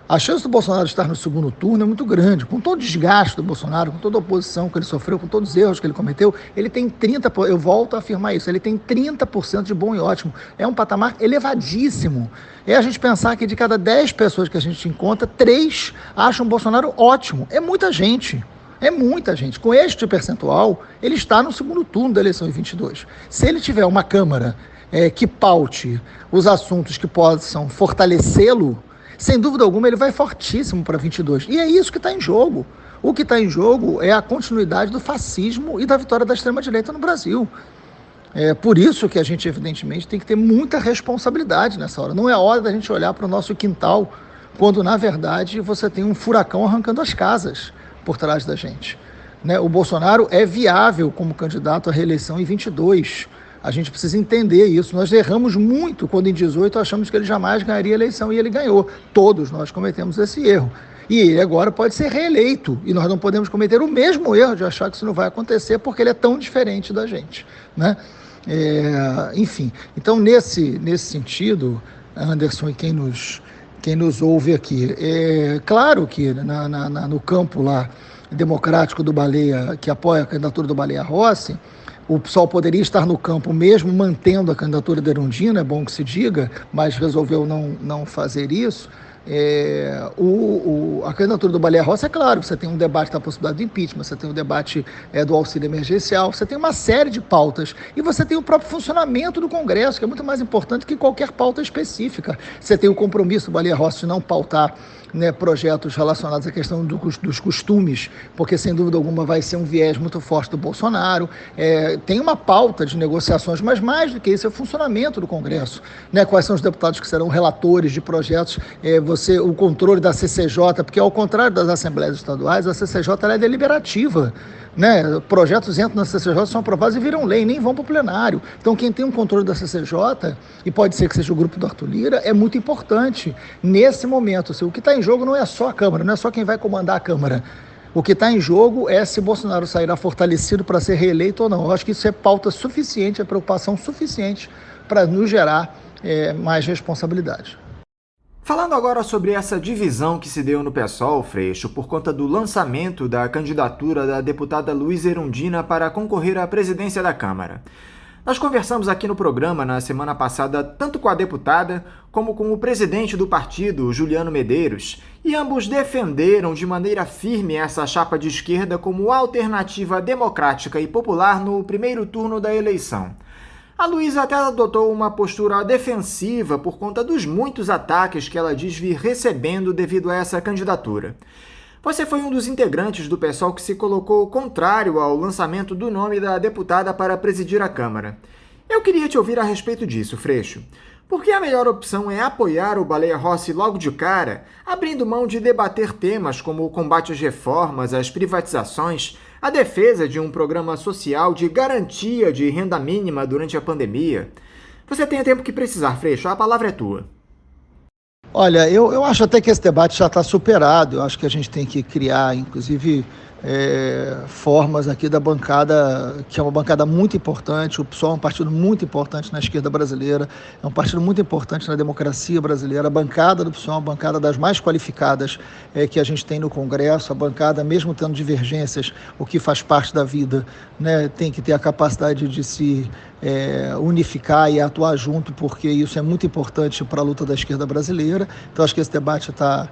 A chance do Bolsonaro estar no segundo turno é muito grande. Com todo o desgaste do Bolsonaro, com toda a oposição que ele sofreu, com todos os erros que ele cometeu, ele tem 30%, eu volto a afirmar isso, ele tem 30% de bom e ótimo. É um patamar elevadíssimo. É a gente pensar que de cada 10 pessoas que a gente encontra, 3 acham o Bolsonaro ótimo. É muita gente. É muita gente. Com este percentual, ele está no segundo turno da eleição em 22. Se ele tiver uma Câmara que paute os assuntos que possam fortalecê-lo, sem dúvida alguma, ele vai fortíssimo para 22. E é isso que está em jogo. O que está em jogo é a continuidade do fascismo e da vitória da extrema-direita no Brasil. É por isso que a gente, evidentemente, tem que ter muita responsabilidade nessa hora. Não é hora da gente olhar para o nosso quintal, quando, na verdade, você tem um furacão arrancando as casas por trás da gente, né? O Bolsonaro é viável como candidato à reeleição em 22. A gente precisa entender isso. Nós erramos muito quando em 18 achamos que ele jamais ganharia a eleição e ele ganhou. Todos nós cometemos esse erro. E ele agora pode ser reeleito. E nós não podemos cometer o mesmo erro de achar que isso não vai acontecer porque ele é tão diferente da gente, né? Enfim, então nesse sentido, Anderson e quem nos ouve aqui, é claro que no campo lá democrático do Baleia, que apoia a candidatura do Baleia Rossi, o PSOL poderia estar no campo mesmo mantendo a candidatura da Erundina, é bom que se diga, mas resolveu não fazer isso. A candidatura do Baleia Rossi, é claro, você tem um debate da possibilidade do impeachment, você tem o debate do auxílio emergencial, você tem uma série de pautas e você tem o próprio funcionamento do Congresso, que é muito mais importante que qualquer pauta específica. Você tem o compromisso do Baleia Rossi de não pautar, né, projetos relacionados à questão dos costumes, porque sem dúvida alguma vai ser um viés muito forte do Bolsonaro. Tem uma pauta de negociações, mas mais do que isso é o funcionamento do Congresso, né? Quais são os deputados que serão relatores de projetos, o controle da CCJ, porque ao contrário das assembleias estaduais, a CCJ ela é deliberativa, né? Projetos entram na CCJ, são aprovados e viram lei, nem vão para o plenário. Então quem tem um controle da CCJ, e pode ser que seja o grupo do Arthur Lira, é muito importante nesse momento. O que está em jogo não é só a Câmara, não é só quem vai comandar a Câmara. O que está em jogo é se Bolsonaro sairá fortalecido para ser reeleito ou não. Eu acho que isso é pauta suficiente, é preocupação suficiente para nos gerar mais responsabilidade. Falando agora sobre essa divisão que se deu no PSOL, Freixo, por conta do lançamento da candidatura da deputada Luísa Erundina para concorrer à presidência da Câmara. Nós conversamos aqui no programa na semana passada tanto com a deputada como com o presidente do partido, Juliano Medeiros, e ambos defenderam de maneira firme essa chapa de esquerda como alternativa democrática e popular no primeiro turno da eleição. A Luísa até adotou uma postura defensiva por conta dos muitos ataques que ela diz vir recebendo devido a essa candidatura. Você foi um dos integrantes do PSOL que se colocou contrário ao lançamento do nome da deputada para presidir a Câmara. Eu queria te ouvir a respeito disso, Freixo. Por que a melhor opção é apoiar o Baleia Rossi logo de cara, abrindo mão de debater temas como o combate às reformas, às privatizações, a defesa de um programa social de garantia de renda mínima durante a pandemia? Você tem o tempo que precisar, Freixo. A palavra é tua. Olha, eu acho até que esse debate já está superado. Eu acho que a gente tem que criar, inclusive, formas aqui da bancada, que é uma bancada muito importante. O PSOL é um partido muito importante na esquerda brasileira, é um partido muito importante na democracia brasileira. A bancada do PSOL é uma bancada das mais qualificadas que a gente tem no Congresso. A bancada, mesmo tendo divergências, o que faz parte da vida, né, tem que ter a capacidade de se unificar e atuar junto, porque isso é muito importante para a luta da esquerda brasileira. Então, acho que esse debate está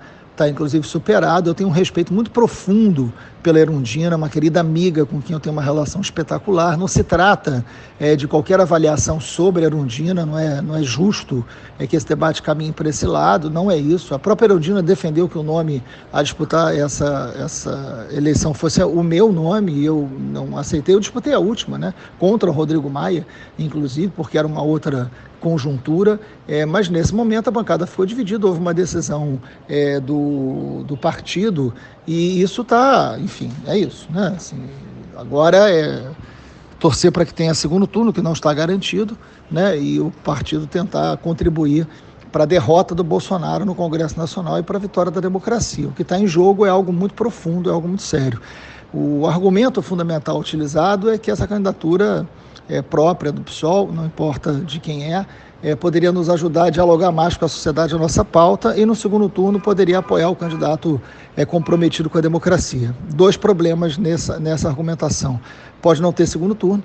inclusive superado. Eu tenho um respeito muito profundo pela Erundina, uma querida amiga com quem eu tenho uma relação espetacular. Não se trata de qualquer avaliação sobre a Erundina, não é justo que esse debate caminhe para esse lado, não é isso. A própria Erundina defendeu que o nome a disputar essa eleição fosse o meu nome, e eu não aceitei. Eu disputei a última, né, contra o Rodrigo Maia, inclusive, porque era uma outra conjuntura, mas nesse momento a bancada ficou dividida, houve uma decisão do partido, e isso está, enfim, é isso, né? Assim, agora é torcer para que tenha segundo turno, que não está garantido, né? E o partido tentar contribuir para a derrota do Bolsonaro no Congresso Nacional e para a vitória da democracia. O que está em jogo é algo muito profundo, é algo muito sério. O argumento fundamental utilizado é que essa candidatura própria do PSOL, não importa de quem poderia nos ajudar a dialogar mais com a sociedade, a nossa pauta, e no segundo turno poderia apoiar o candidato comprometido com a democracia. Dois problemas nessa argumentação. Pode não ter segundo turno,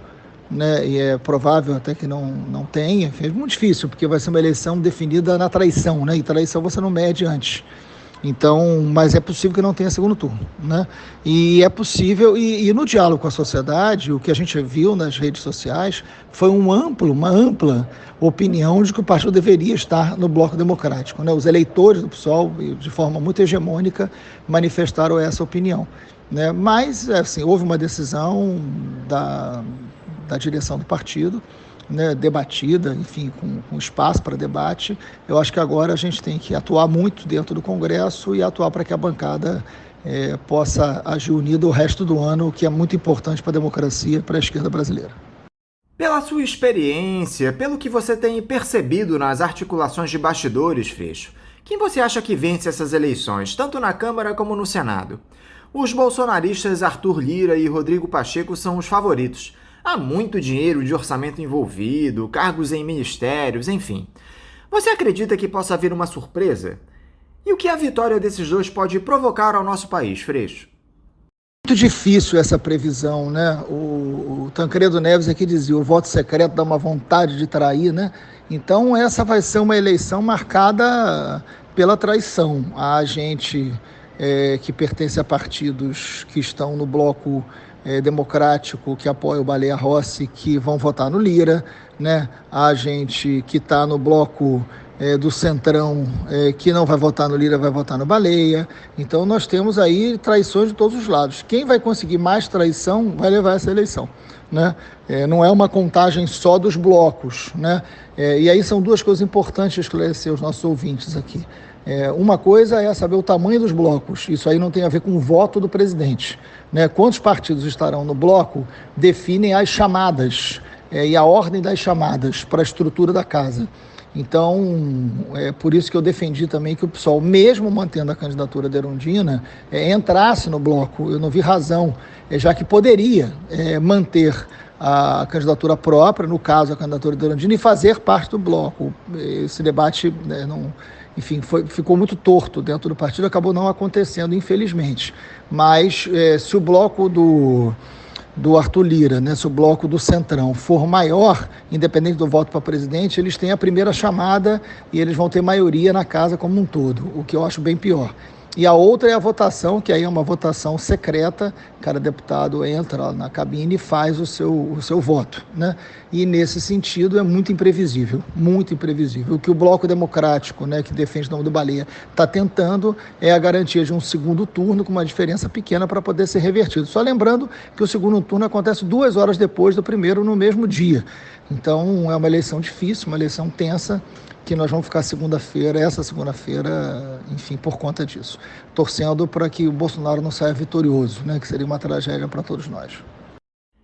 né, e é provável até que não tenha. É muito difícil, porque vai ser uma eleição definida na traição, né, e traição você não mede antes. Então, mas é possível que não tenha segundo turno, né? E é possível, e no diálogo com a sociedade, o que a gente viu nas redes sociais foi uma ampla opinião de que o partido deveria estar no bloco democrático, né? Os eleitores do PSOL, de forma muito hegemônica, manifestaram essa opinião, né? Mas, assim, houve uma decisão da direção do partido, né, debatida, enfim, com espaço para debate. Eu acho que agora a gente tem que atuar muito dentro do Congresso e atuar para que a bancada possa agir unida o resto do ano, o que é muito importante para a democracia e para a esquerda brasileira. Pela sua experiência, pelo que você tem percebido nas articulações de bastidores, Freixo, quem você acha que vence essas eleições, tanto na Câmara como no Senado? Os bolsonaristas Arthur Lira e Rodrigo Pacheco são os favoritos. Há muito dinheiro de orçamento envolvido, cargos em ministérios, enfim. Você acredita que possa haver uma surpresa? E o que a vitória desses dois pode provocar ao nosso país, Freixo? Muito difícil essa previsão, né? O Tancredo Neves aqui dizia, o voto secreto dá uma vontade de trair, né? Então essa vai ser uma eleição marcada pela traição. Há gente que pertence a partidos que estão no bloco democrático, que apoia o Baleia Rossi, que vão votar no Lira, né? Há gente que está no bloco do Centrão, que não vai votar no Lira, vai votar no Baleia. Então nós temos aí traições de todos os lados. Quem vai conseguir mais traição vai levar essa eleição, né? Não é uma contagem só dos blocos, né? E aí são duas coisas importantes de esclarecer os nossos ouvintes aqui. Uma coisa é saber o tamanho dos blocos, isso aí não tem a ver com o voto do presidente, né? Quantos partidos estarão no bloco definem as chamadas e a ordem das chamadas para a estrutura da casa. Então, é por isso que eu defendi também que o PSOL, mesmo mantendo a candidatura da Erundina, entrasse no bloco. Eu não vi razão, já que poderia manter a candidatura própria, no caso a candidatura da Erundina, e fazer parte do bloco. Esse debate enfim, ficou muito torto dentro do partido, acabou não acontecendo, infelizmente. Mas se o bloco do Arthur Lira, né, se o bloco do Centrão for maior, independente do voto para presidente, eles têm a primeira chamada e eles vão ter maioria na casa como um todo, o que eu acho bem pior. E a outra é a votação, que aí é uma votação secreta, cada deputado entra na cabine e faz o seu voto, né? E nesse sentido é muito imprevisível, muito imprevisível. O que o Bloco Democrático, né, que defende o nome do Baleia, está tentando é a garantia de um segundo turno com uma diferença pequena para poder ser revertido. Só lembrando que o segundo turno acontece 2 horas depois do primeiro no mesmo dia. Então é uma eleição difícil, uma eleição tensa, que nós vamos ficar essa segunda-feira, enfim, por conta disso. Torcendo para que o Bolsonaro não saia vitorioso, né, que seria uma tragédia para todos nós.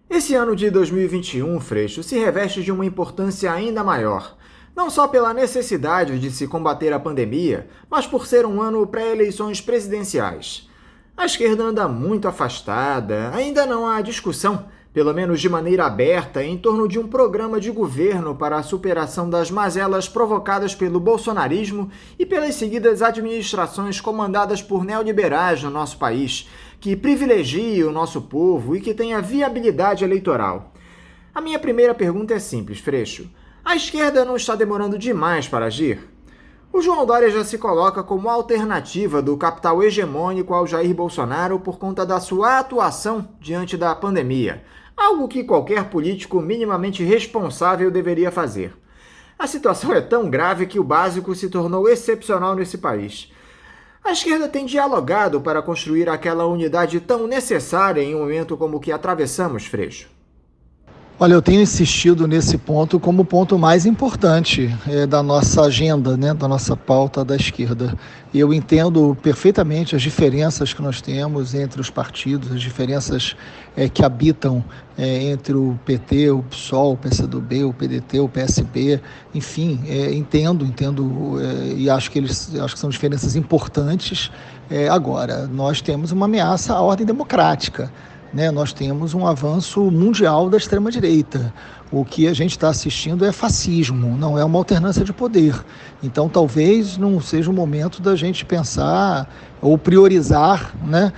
Esse ano de 2021, Freixo, se reveste de uma importância ainda maior. Não só pela necessidade de se combater a pandemia, mas por ser um ano pré-eleições presidenciais. A esquerda anda muito afastada, ainda não há discussão, pelo menos de maneira aberta, em torno de um programa de governo para a superação das mazelas provocadas pelo bolsonarismo e pelas seguidas administrações comandadas por neoliberais no nosso país, que privilegiam o nosso povo e que têm a viabilidade eleitoral. A minha primeira pergunta é simples, Freixo. A esquerda não está demorando demais para agir? O João Dória já se coloca como alternativa do capital hegemônico ao Jair Bolsonaro por conta da sua atuação diante da pandemia. Algo que qualquer político minimamente responsável deveria fazer. A situação é tão grave que o básico se tornou excepcional nesse país. A esquerda tem dialogado para construir aquela unidade tão necessária em um momento como o que atravessamos, Freixo. Olha, eu tenho insistido nesse ponto como o ponto mais importante da nossa agenda, né, da nossa pauta da esquerda. Eu entendo perfeitamente as diferenças que nós temos entre os partidos, as diferenças que habitam entre o PT, o PSOL, o PCdoB, o PDT, o PSB, enfim, entendo e acho que são diferenças importantes. Agora, nós temos uma ameaça à ordem democrática. Né, nós temos um avanço mundial da extrema-direita. O que a gente está assistindo é fascismo, não é uma alternância de poder. Então, talvez não seja o momento da gente pensar ou priorizar, né,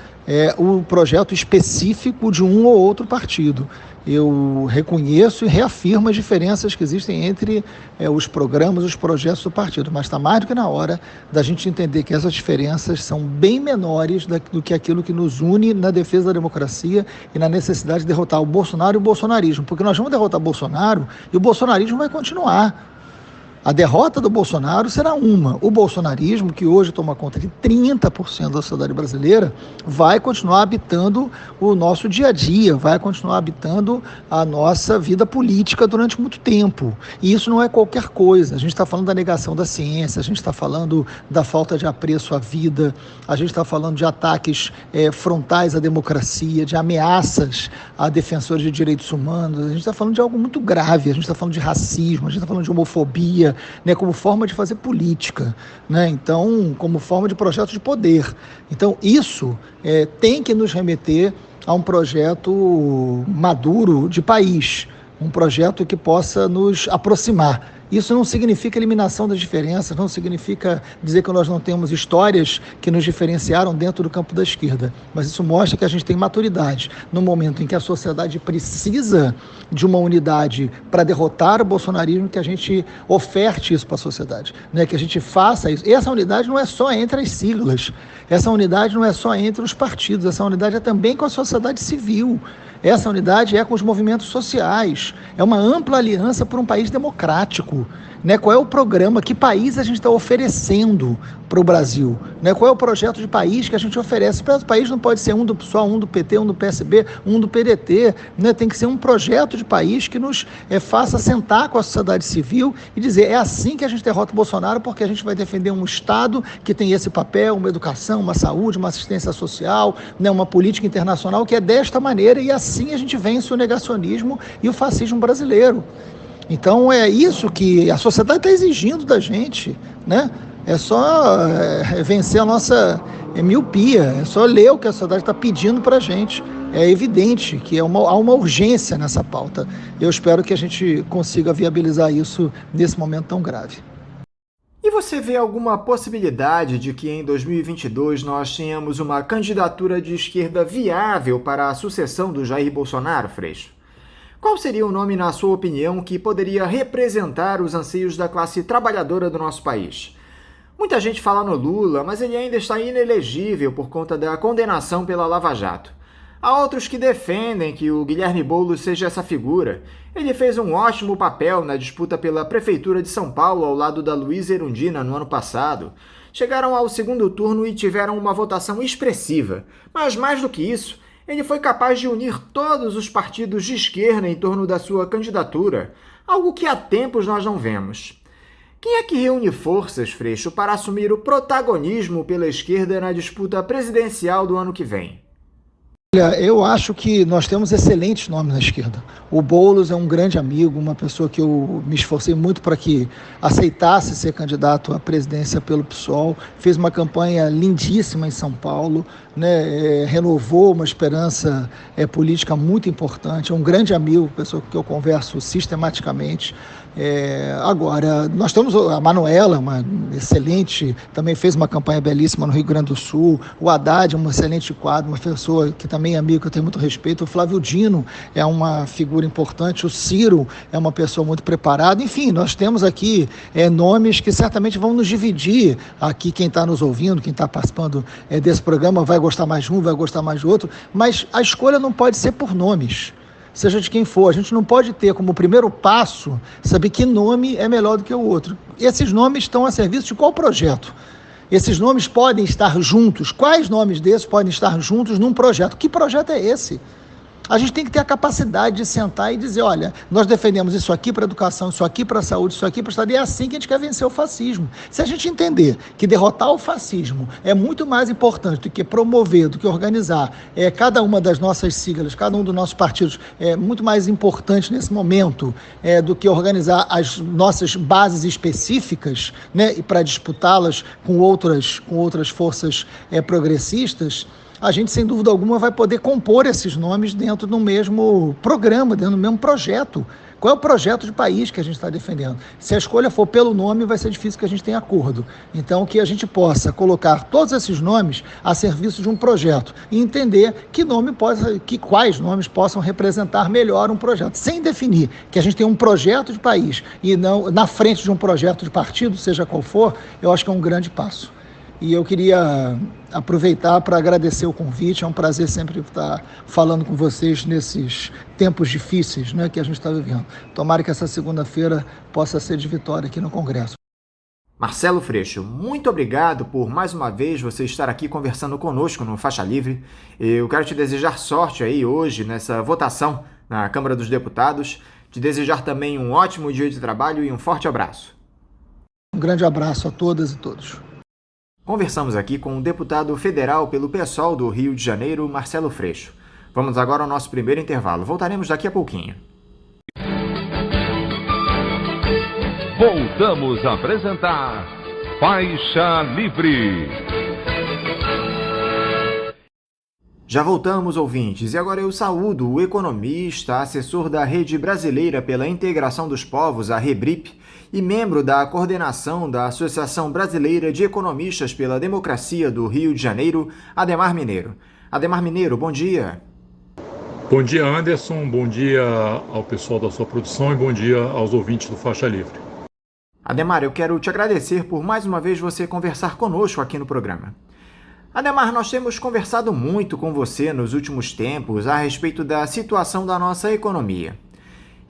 o projeto específico de um ou outro partido. Eu reconheço e reafirmo as diferenças que existem entre os programas, os projetos do partido, mas está mais do que na hora da gente entender que essas diferenças são bem menores do que aquilo que nos une na defesa da democracia e na necessidade de derrotar o Bolsonaro e o bolsonarismo, porque nós vamos derrotar o Bolsonaro e o bolsonarismo vai continuar. A derrota do Bolsonaro será uma. O bolsonarismo, que hoje toma conta de 30% da sociedade brasileira, vai continuar habitando o nosso dia a dia, vai continuar habitando a nossa vida política durante muito tempo. E isso não é qualquer coisa. A gente está falando da negação da ciência, a gente está falando da falta de apreço à vida, a gente está falando de ataques frontais à democracia, de ameaças a defensores de direitos humanos, a gente está falando de algo muito grave, a gente está falando de racismo, a gente está falando de homofobia, né, como forma de fazer política, né, então, como forma de projeto de poder. Então, isso tem que nos remeter a um projeto maduro de país, um projeto que possa nos aproximar. Isso não significa eliminação das diferenças, não significa dizer que nós não temos histórias que nos diferenciaram dentro do campo da esquerda, mas isso mostra que a gente tem maturidade no momento em que a sociedade precisa de uma unidade para derrotar o bolsonarismo, que a gente oferte isso para a sociedade, né? Que a gente faça isso. E essa unidade não é só entre as siglas, essa unidade não é só entre os partidos, essa unidade é também com a sociedade civil. Essa unidade é com os movimentos sociais, é uma ampla aliança por um país democrático. Né? Qual é o programa, que país a gente está oferecendo para o Brasil? Né? Qual é o projeto de país que a gente oferece? O país não pode ser um do PSOL, um do PT, um do PSB, um do PDT. Né? Tem que ser um projeto de país que nos faça sentar com a sociedade civil e dizer, é assim que a gente derrota o Bolsonaro, porque a gente vai defender um Estado que tem esse papel, uma educação, uma saúde, uma assistência social, né? Uma política internacional que é desta maneira, e assim a gente vence o negacionismo e o fascismo brasileiro. Então é isso que a sociedade está exigindo da gente, né? É só vencer a nossa miopia, é só ler o que a sociedade está pedindo para a gente. É evidente que há uma urgência nessa pauta. Eu espero que a gente consiga viabilizar isso nesse momento tão grave. E você vê alguma possibilidade de que em 2022 nós tenhamos uma candidatura de esquerda viável para a sucessão do Jair Bolsonaro, Freixo? Qual seria o nome, na sua opinião, que poderia representar os anseios da classe trabalhadora do nosso país? Muita gente fala no Lula, mas ele ainda está inelegível por conta da condenação pela Lava Jato. Há outros que defendem que o Guilherme Boulos seja essa figura. Ele fez um ótimo papel na disputa pela Prefeitura de São Paulo ao lado da Luísa Erundina no ano passado. Chegaram ao segundo turno e tiveram uma votação expressiva. Mas mais do que isso, ele foi capaz de unir todos os partidos de esquerda em torno da sua candidatura, algo que há tempos nós não vemos. Quem é que reúne forças, Freixo, para assumir o protagonismo pela esquerda na disputa presidencial do ano que vem? Olha, eu acho que nós temos excelentes nomes na esquerda. O Boulos é um grande amigo, uma pessoa que eu me esforcei muito para que aceitasse ser candidato à presidência pelo PSOL, fez uma campanha lindíssima em São Paulo, né? Renovou uma esperança política muito importante, é um grande amigo, pessoa que eu converso sistematicamente. Agora, nós temos a Manuela, uma excelente, também fez uma campanha belíssima no Rio Grande do Sul, o Haddad, um excelente quadro, uma pessoa que também é amigo, que eu tenho muito respeito, o Flávio Dino é uma figura importante, o Ciro é uma pessoa muito preparada, enfim, nós temos aqui nomes que certamente vão nos dividir, aqui quem está nos ouvindo, quem está participando desse programa vai gostar mais de um, vai gostar mais do outro, mas a escolha não pode ser por nomes, seja de quem for. A gente não pode ter como primeiro passo saber que nome é melhor do que o outro. Esses nomes estão a serviço de qual projeto? Esses nomes podem estar juntos. Quais nomes desses podem estar juntos num projeto? Que projeto é esse? A gente tem que ter a capacidade de sentar e dizer, olha, nós defendemos isso aqui para a educação, isso aqui para a saúde, isso aqui para o Estado, e é assim que a gente quer vencer o fascismo. Se a gente entender que derrotar o fascismo é muito mais importante do que promover, do que organizar cada uma das nossas siglas, cada um dos nossos partidos, é muito mais importante nesse momento do que organizar as nossas bases específicas, né, e para disputá-las com outras forças progressistas, a gente, sem dúvida alguma, vai poder compor esses nomes dentro do mesmo programa, dentro do mesmo projeto. Qual é o projeto de país que a gente está defendendo? Se a escolha for pelo nome, vai ser difícil que a gente tenha acordo. Então, que a gente possa colocar todos esses nomes a serviço de um projeto e entender quais nomes possam representar melhor um projeto, sem definir que a gente tem um projeto de país e não na frente de um projeto de partido, seja qual for, eu acho que é um grande passo. E eu queria aproveitar para agradecer o convite, é um prazer sempre estar falando com vocês nesses tempos difíceis, né, que a gente está vivendo. Tomara que essa segunda-feira possa ser de vitória aqui no Congresso. Marcelo Freixo, muito obrigado por mais uma vez você estar aqui conversando conosco no Faixa Livre. Eu quero te desejar sorte aí hoje nessa votação na Câmara dos Deputados, te desejar também um ótimo dia de trabalho e um forte abraço. Um grande abraço a todas e todos. Conversamos aqui com o deputado federal pelo PSOL do Rio de Janeiro, Marcelo Freixo. Vamos agora ao nosso primeiro intervalo. Voltaremos daqui a pouquinho. Voltamos a apresentar Faixa Livre. Já voltamos, ouvintes, e agora eu saúdo o economista, assessor da Rede Brasileira pela Integração dos Povos, a REBRIP, e membro da coordenação da Associação Brasileira de Economistas pela Democracia do Rio de Janeiro, Adhemar Mineiro. Adhemar Mineiro, bom dia. Bom dia, Anderson, bom dia ao pessoal da sua produção e bom dia aos ouvintes do Faixa Livre. Adhemar, eu quero te agradecer por mais uma vez você conversar conosco aqui no programa. Adhemar, nós temos conversado muito com você nos últimos tempos a respeito da situação da nossa economia.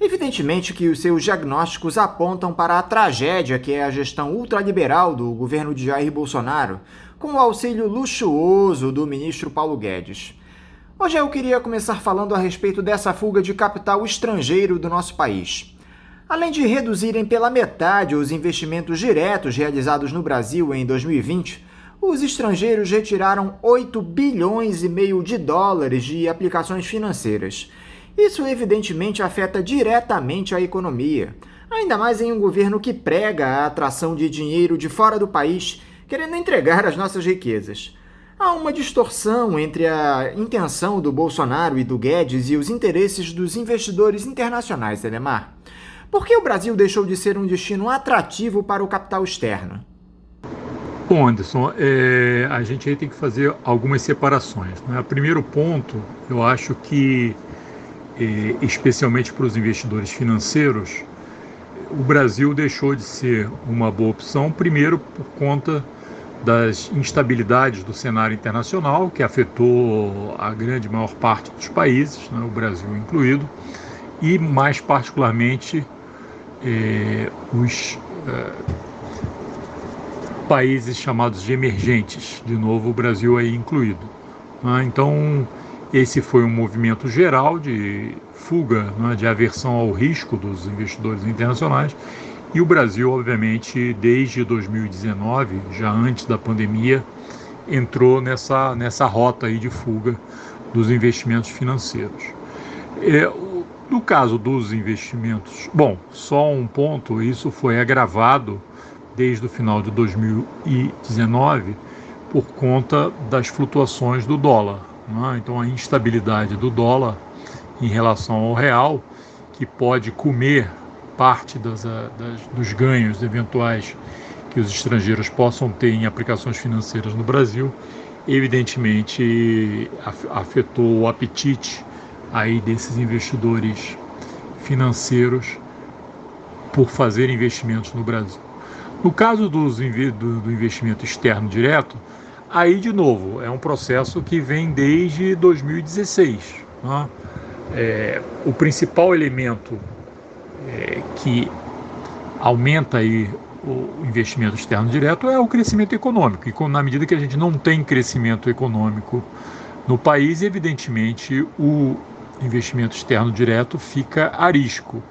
Evidentemente que os seus diagnósticos apontam para a tragédia que é a gestão ultraliberal do governo de Jair Bolsonaro, com o auxílio luxuoso do ministro Paulo Guedes. Hoje eu queria começar falando a respeito dessa fuga de capital estrangeiro do nosso país. Além de reduzirem pela metade os investimentos diretos realizados no Brasil em 2020, os estrangeiros retiraram 8 bilhões e meio de dólares de aplicações financeiras. Isso evidentemente afeta diretamente a economia, ainda mais em um governo que prega a atração de dinheiro de fora do país, querendo entregar as nossas riquezas. Há uma distorção entre a intenção do Bolsonaro e do Guedes e os interesses dos investidores internacionais, Adhemar. Por que o Brasil deixou de ser um destino atrativo para o capital externo? Bom, Anderson, a gente aí tem que fazer algumas separações, né? Primeiro ponto, eu acho que, especialmente para os investidores financeiros, o Brasil deixou de ser uma boa opção, primeiro por conta das instabilidades do cenário internacional, que afetou a maior parte dos países, né, o Brasil incluído, e mais particularmente os países chamados de emergentes, de novo o Brasil aí incluído. Né? Então, esse foi um movimento geral de fuga, né, de aversão ao risco dos investidores internacionais, e o Brasil, obviamente, desde 2019, já antes da pandemia, entrou nessa rota aí de fuga dos investimentos financeiros. No caso dos investimentos, bom, só um ponto, isso foi agravado desde o final de 2019 por conta das flutuações do dólar, né? Então a instabilidade do dólar em relação ao real, que pode comer parte dos ganhos eventuais que os estrangeiros possam ter em aplicações financeiras no Brasil, evidentemente afetou o apetite aí desses investidores financeiros por fazer investimentos no Brasil. No caso do investimento externo direto, aí de novo é um processo que vem desde 2016. Né? O principal elemento que aumenta aí o investimento externo direto é o crescimento econômico. E na medida que a gente não tem crescimento econômico no país, evidentemente o investimento externo direto fica a risco.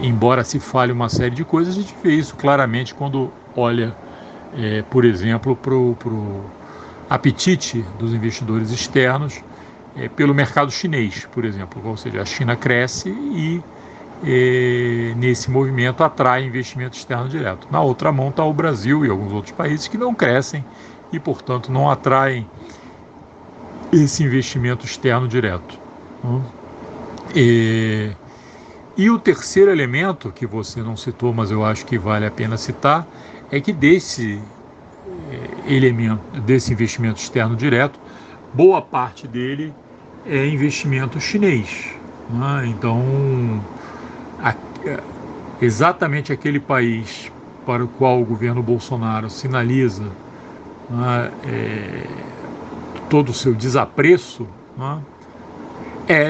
Embora se fale uma série de coisas, a gente vê isso claramente quando olha, por exemplo, para o apetite dos investidores externos pelo mercado chinês, por exemplo. Ou seja, a China cresce e nesse movimento atrai investimento externo direto. Na outra mão está o Brasil e alguns outros países que não crescem e, portanto, não atraem esse investimento externo direto. E o terceiro elemento, que você não citou, mas eu acho que vale a pena citar, é que desse investimento externo direto, boa parte dele é investimento chinês. Né? Então, exatamente aquele país para o qual o governo Bolsonaro sinaliza, né, todo o seu desapreço, né,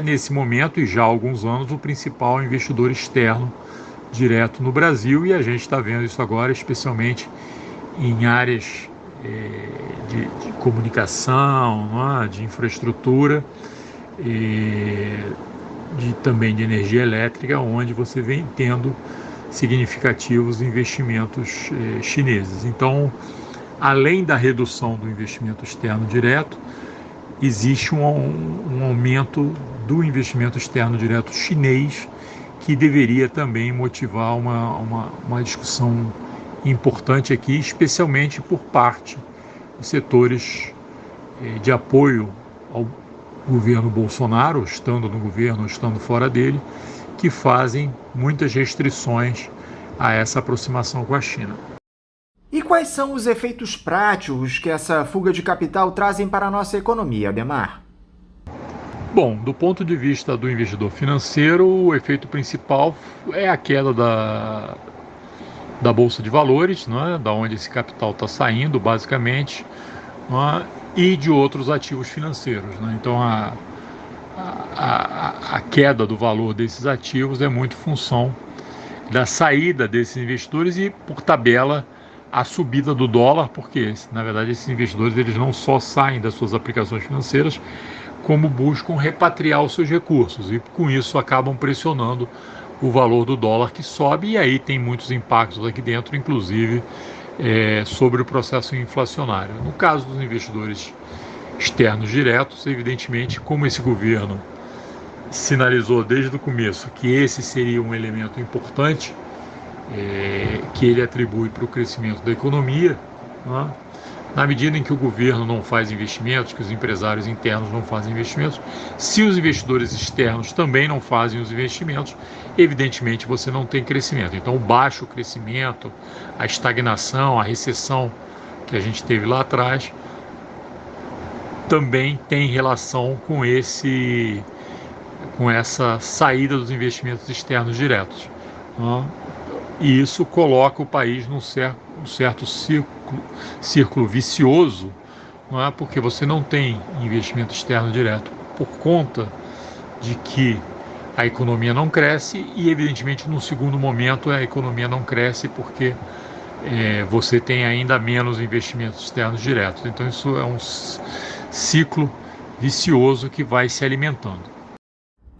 nesse momento e já há alguns anos, o principal investidor externo direto no Brasil, e a gente está vendo isso agora, especialmente em áreas de comunicação, né, de infraestrutura, também de energia elétrica, onde você vem tendo significativos investimentos chineses. Então, além da redução do investimento externo direto, existe um aumento do investimento externo direto chinês, que deveria também motivar uma discussão importante aqui, especialmente por parte de setores de apoio ao governo Bolsonaro, estando no governo ou estando fora dele, que fazem muitas restrições a essa aproximação com a China. E quais são os efeitos práticos que essa fuga de capital trazem para a nossa economia, Adhemar? Bom, do ponto de vista do investidor financeiro, o efeito principal é a queda da Bolsa de Valores, né, da onde esse capital está saindo, basicamente, né, e de outros ativos financeiros. Né? Então, a queda do valor desses ativos é muito função da saída desses investidores e, por tabela, a subida do dólar, porque, na verdade, esses investidores eles não só saem das suas aplicações financeiras, como buscam repatriar os seus recursos, e com isso acabam pressionando o valor do dólar, que sobe, e aí tem muitos impactos aqui dentro, inclusive sobre o processo inflacionário. No caso dos investidores externos diretos, evidentemente, como esse governo sinalizou desde o começo que esse seria um elemento importante, que ele atribui para o crescimento da economia, né? Na medida em que o governo não faz investimentos, que os empresários internos não fazem investimentos, se os investidores externos também não fazem os investimentos, evidentemente você não tem crescimento. Então o baixo crescimento, a estagnação, a recessão que a gente teve lá atrás, também tem relação com essa saída dos investimentos externos diretos. E isso coloca o país num certo círculo vicioso, não é? Porque você não tem investimento externo direto por conta de que a economia não cresce e, evidentemente, no segundo momento a economia não cresce porque você tem ainda menos investimentos externos diretos. Então isso é um ciclo vicioso que vai se alimentando.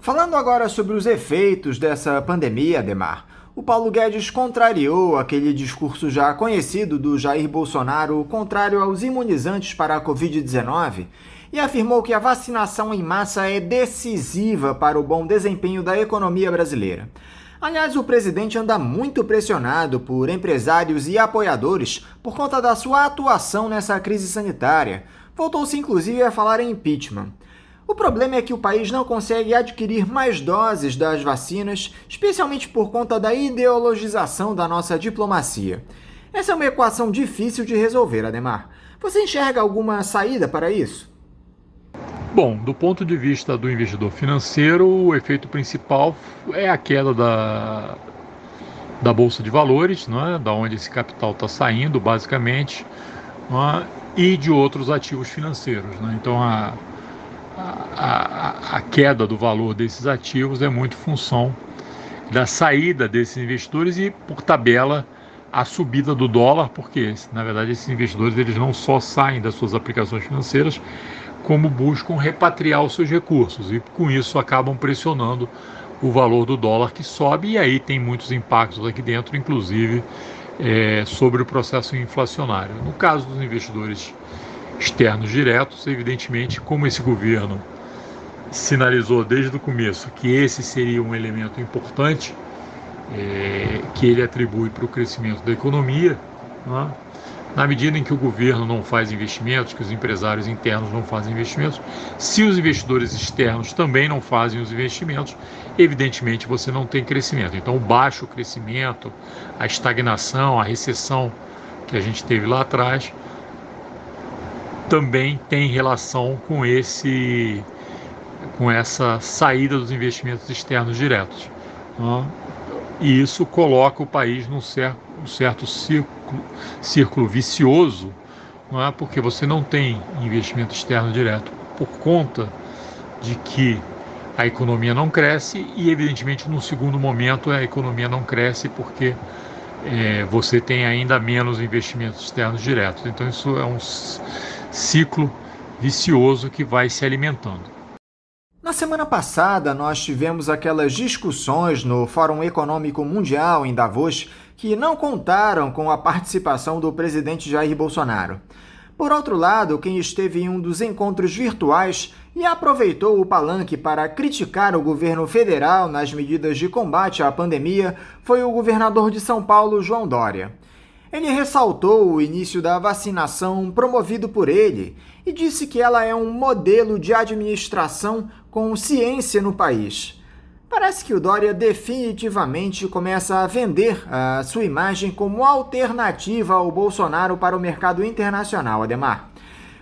Falando agora sobre os efeitos dessa pandemia, Adhemar, o Paulo Guedes contrariou aquele discurso já conhecido do Jair Bolsonaro contrário aos imunizantes para a Covid-19 e afirmou que a vacinação em massa é decisiva para o bom desempenho da economia brasileira. Aliás, o presidente anda muito pressionado por empresários e apoiadores por conta da sua atuação nessa crise sanitária. Voltou-se inclusive a falar em impeachment. O problema é que o país não consegue adquirir mais doses das vacinas, especialmente por conta da ideologização da nossa diplomacia. Essa é uma equação difícil de resolver, Adhemar. Você enxerga alguma saída para isso? Bom, do ponto de vista do investidor financeiro, o efeito principal é a queda da Bolsa de Valores, não é? Da onde esse capital está saindo, basicamente, não é? E de outros ativos financeiros, não é? Então, a queda do valor desses ativos é muito função da saída desses investidores e, por tabela, a subida do dólar, porque, na verdade, esses investidores eles não só saem das suas aplicações financeiras, como buscam repatriar os seus recursos e, com isso, acabam pressionando o valor do dólar que sobe e aí tem muitos impactos aqui dentro, inclusive sobre o processo inflacionário. No caso dos investidores externos diretos, evidentemente, como esse governo sinalizou desde o começo que esse seria um elemento importante que ele atribui para o crescimento da economia, né? Na medida em que o governo não faz investimentos, que os empresários internos não fazem investimentos, se os investidores externos também não fazem os investimentos, evidentemente você não tem crescimento. Então o baixo crescimento, a estagnação, a recessão que a gente teve lá atrás, também tem relação com essa saída dos investimentos externos diretos, né? E isso coloca o país num certo círculo vicioso, não é? Porque você não tem investimento externo direto por conta de que a economia não cresce e, evidentemente, no segundo momento a economia não cresce porque você tem ainda menos investimentos externos diretos. Então isso é um ciclo vicioso que vai se alimentando. Na semana passada, nós tivemos aquelas discussões no Fórum Econômico Mundial em Davos que não contaram com a participação do presidente Jair Bolsonaro. Por outro lado, quem esteve em um dos encontros virtuais e aproveitou o palanque para criticar o governo federal nas medidas de combate à pandemia foi o governador de São Paulo, João Dória. Ele ressaltou o início da vacinação promovido por ele e disse que ela é um modelo de administração com ciência no país. Parece que o Dória definitivamente começa a vender a sua imagem como alternativa ao Bolsonaro para o mercado internacional, Adhemar.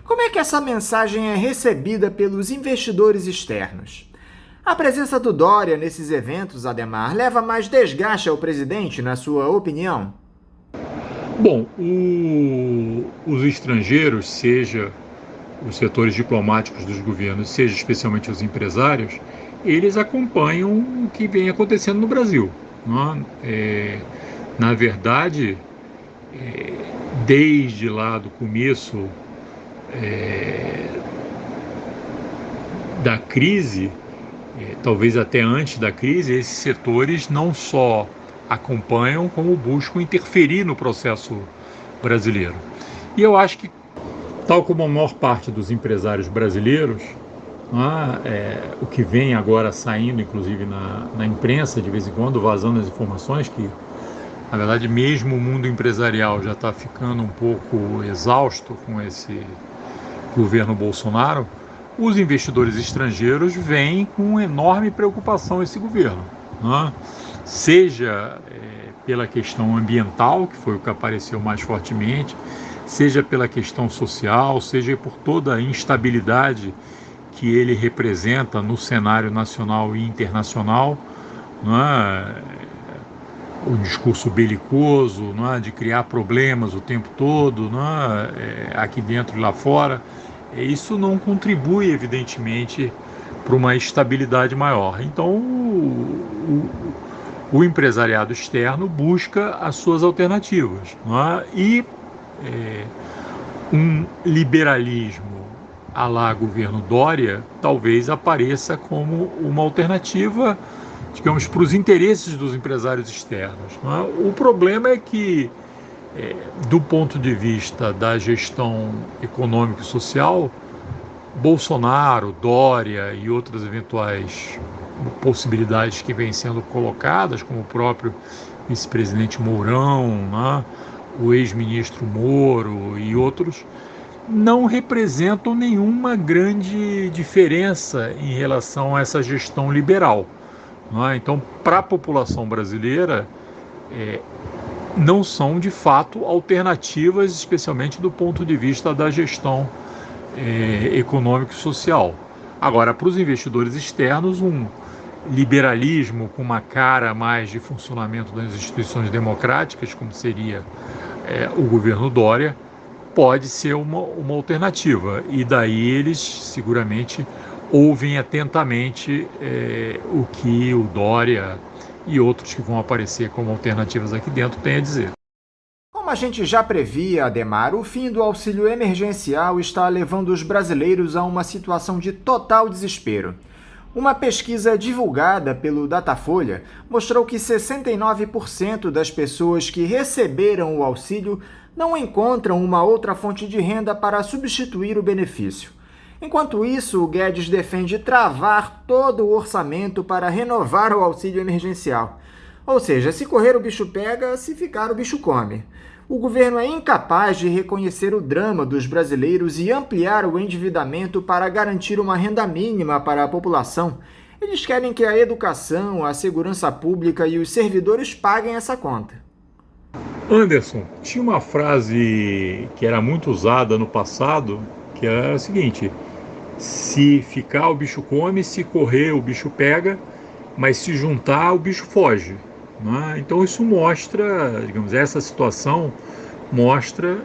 Como é que essa mensagem é recebida pelos investidores externos? A presença do Dória nesses eventos, Adhemar, leva mais desgaste ao presidente, na sua opinião? Bom, os estrangeiros, seja os setores diplomáticos dos governos, seja especialmente os empresários, eles acompanham o que vem acontecendo no Brasil, não é? Na verdade, desde lá do começo da crise, talvez até antes da crise, esses setores não só acompanham, como buscam interferir no processo brasileiro. E eu acho que, tal como a maior parte dos empresários brasileiros, o que vem agora saindo, inclusive na imprensa, de vez em quando, vazando as informações, que Na verdade, mesmo o mundo empresarial já está ficando um pouco exausto com esse governo Bolsonaro, os investidores estrangeiros veem com enorme preocupação esse governo, né? Seja pela questão ambiental, que foi o que apareceu mais fortemente, seja pela questão social, seja por toda a instabilidade que ele representa no cenário nacional e internacional, né? O discurso belicoso, né? De criar problemas o tempo todo, né? Aqui dentro e lá fora. Isso não contribui, evidentemente, para uma estabilidade maior. Então, o empresariado externo busca as suas alternativas, né? E um liberalismo à la governo Dória talvez apareça como uma alternativa, digamos, para os interesses dos empresários externos, né? O problema é que, do ponto de vista da gestão econômica e social, Bolsonaro, Dória e outras eventuais possibilidades que vêm sendo colocadas, como o próprio vice-presidente Mourão, né, o ex-ministro Moro e outros, não representam nenhuma grande diferença em relação a essa gestão liberal, né? Então, para a população brasileira, não são de fato alternativas, especialmente do ponto de vista da gestão econômico e social. Agora, para os investidores externos, um liberalismo com uma cara mais de funcionamento das instituições democráticas, como seria o governo Dória, pode ser uma alternativa. E daí eles seguramente ouvem atentamente o que o Dória e outros que vão aparecer como alternativas aqui dentro têm a dizer. Como a gente já previa, Ademar, o fim do auxílio emergencial está levando os brasileiros a uma situação de total desespero. Uma pesquisa divulgada pelo Datafolha mostrou que 69% das pessoas que receberam o auxílio não encontram uma outra fonte de renda para substituir o benefício. Enquanto isso, o Guedes defende travar todo o orçamento para renovar o auxílio emergencial. Ou seja, se correr o bicho pega, se ficar o bicho come. O governo é incapaz de reconhecer o drama dos brasileiros e ampliar o endividamento para garantir uma renda mínima para a população. Eles querem que a educação, a segurança pública e os servidores paguem essa conta. Anderson, tinha uma frase que era muito usada no passado, que era a seguinte: se ficar o bicho come, se correr o bicho pega, mas se juntar o bicho foge. Então isso mostra, digamos, essa situação mostra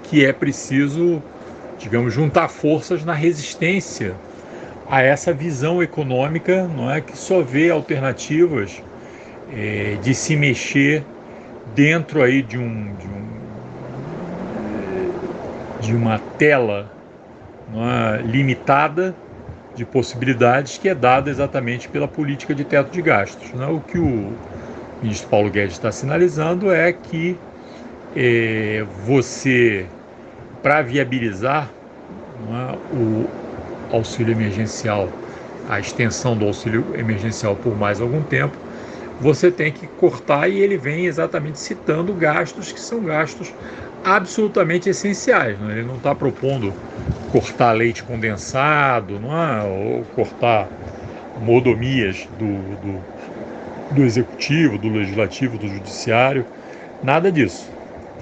que é preciso, digamos, juntar forças na resistência a essa visão econômica, não é, que só vê alternativas de se mexer dentro aí de uma tela, não é, limitada de possibilidades, que é dada exatamente pela política de teto de gastos, não é? O que o ministro Paulo Guedes está sinalizando é que você, para viabilizar, não é, o auxílio emergencial, a extensão do auxílio emergencial por mais algum tempo, você tem que cortar, e ele vem exatamente citando gastos que são gastos absolutamente essenciais, não é? Ele não está propondo cortar leite condensado, não é? Ou cortar mordomias do executivo, do legislativo, do judiciário, nada disso.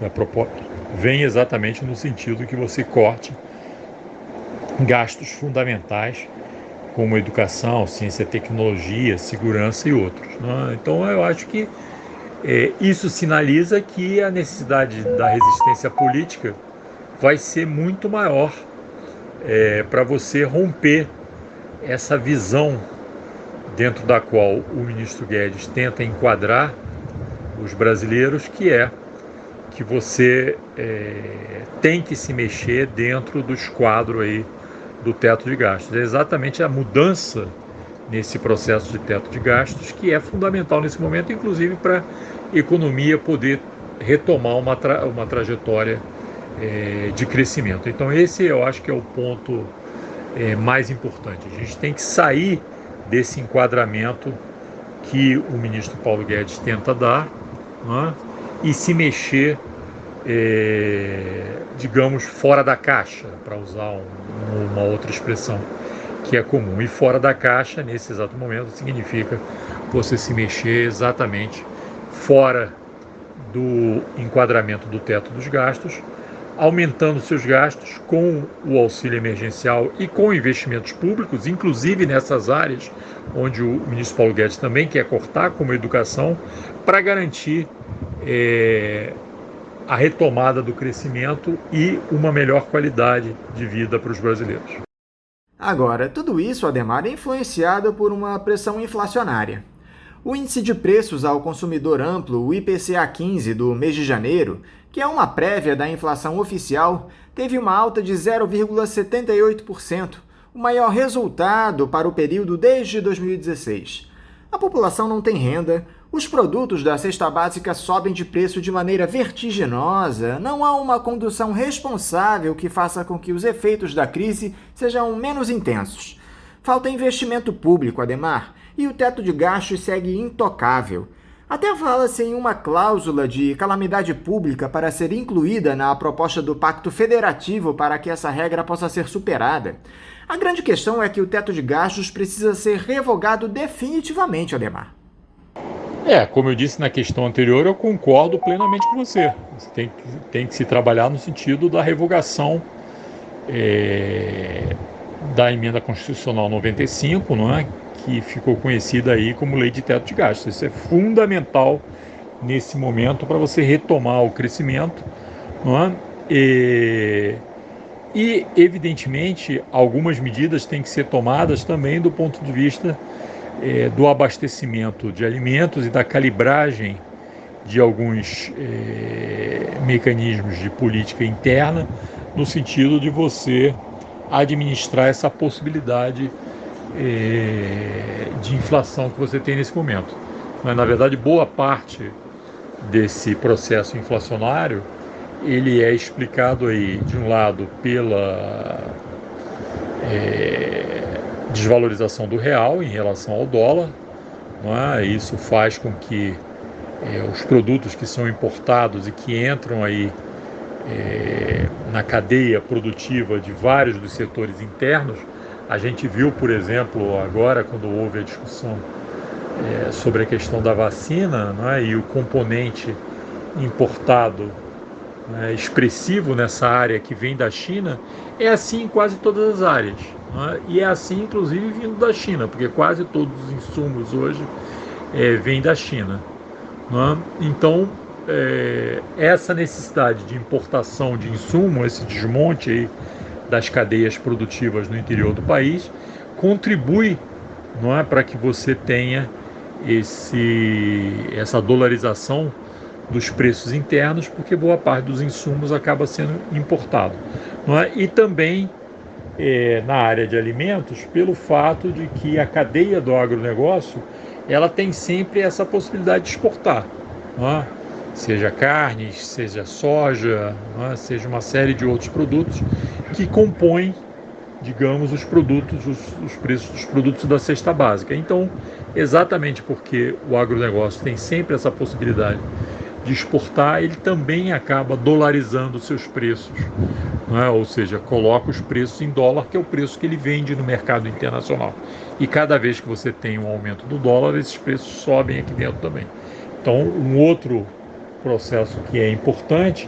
A proposta vem exatamente no sentido que você corte gastos fundamentais como educação, ciência, tecnologia, segurança e outros, né? Então eu acho que isso sinaliza que a necessidade da resistência política vai ser muito maior para você romper essa visão dentro da qual o ministro Guedes tenta enquadrar os brasileiros, que é que você tem que se mexer dentro do esquadro aí do teto de gastos. É exatamente a mudança nesse processo de teto de gastos que é fundamental nesse momento, inclusive para a economia poder retomar uma trajetória de crescimento. Então esse eu acho que é o ponto mais importante. A gente tem que sair desse enquadramento que o ministro Paulo Guedes tenta dar, né? e se mexer, digamos, fora da caixa, para usar uma outra expressão que é comum. E fora da caixa, nesse exato momento, significa você se mexer exatamente fora do enquadramento do teto dos gastos, aumentando seus gastos com o auxílio emergencial e com investimentos públicos, inclusive nessas áreas onde o ministro Paulo Guedes também quer cortar, como a educação, para garantir a retomada do crescimento e uma melhor qualidade de vida para os brasileiros. Agora, tudo isso, Adhemar, é influenciado por uma pressão inflacionária. O Índice de Preços ao Consumidor Amplo, o IPCA 15, do mês de janeiro, que é uma prévia da inflação oficial, teve uma alta de 0,78%, o maior resultado para o período desde 2016. A população não tem renda, os produtos da cesta básica sobem de preço de maneira vertiginosa, não há uma condução responsável que faça com que os efeitos da crise sejam menos intensos. Falta investimento público, Adhemar, e o teto de gastos segue intocável. Até fala-se em uma cláusula de calamidade pública para ser incluída na proposta do Pacto Federativo para que essa regra possa ser superada. A grande questão é que o teto de gastos precisa ser revogado definitivamente, Adhemar. Como eu disse na questão anterior, eu concordo plenamente com você. Tem que se trabalhar no sentido da revogação da emenda constitucional 95, não é? Que ficou conhecida aí como Lei de Teto de Gastos. Isso é fundamental nesse momento para você retomar o crescimento, não é? E, evidentemente, algumas medidas têm que ser tomadas também do ponto de vista do abastecimento de alimentos e da calibragem de alguns mecanismos de política interna, no sentido de você administrar essa possibilidade de inflação que você tem nesse momento. Mas, na verdade, boa parte desse processo inflacionário ele é explicado aí, de um lado, pela desvalorização do real em relação ao dólar, não é? Isso faz com que os produtos que são importados e que entram aí na cadeia produtiva de vários dos setores internos. A gente viu, por exemplo, agora, quando houve a discussão sobre a questão da vacina, não é? E o componente importado expressivo nessa área que vem da China, é assim em quase todas as áreas. Não é? E é assim, inclusive, vindo da China, porque quase todos os insumos hoje vêm da China. Não é? Então, essa necessidade de importação de insumo, esse desmonte aí das cadeias produtivas no interior do país, contribui, não é, para que você tenha essa dolarização dos preços internos, porque boa parte dos insumos acaba sendo importado. Não é? E também na área de alimentos, pelo fato de que a cadeia do agronegócio ela tem sempre essa possibilidade de exportar. Não é? Seja carnes, seja soja, não é? Seja uma série de outros produtos que compõem, digamos, os produtos, os preços dos produtos da cesta básica. Então, exatamente porque o agronegócio tem sempre essa possibilidade de exportar, ele também acaba dolarizando os seus preços, não é? Ou seja, coloca os preços em dólar, que é o preço que ele vende no mercado internacional. E cada vez que você tem um aumento do dólar, esses preços sobem aqui dentro também. Então, um outro processo que é importante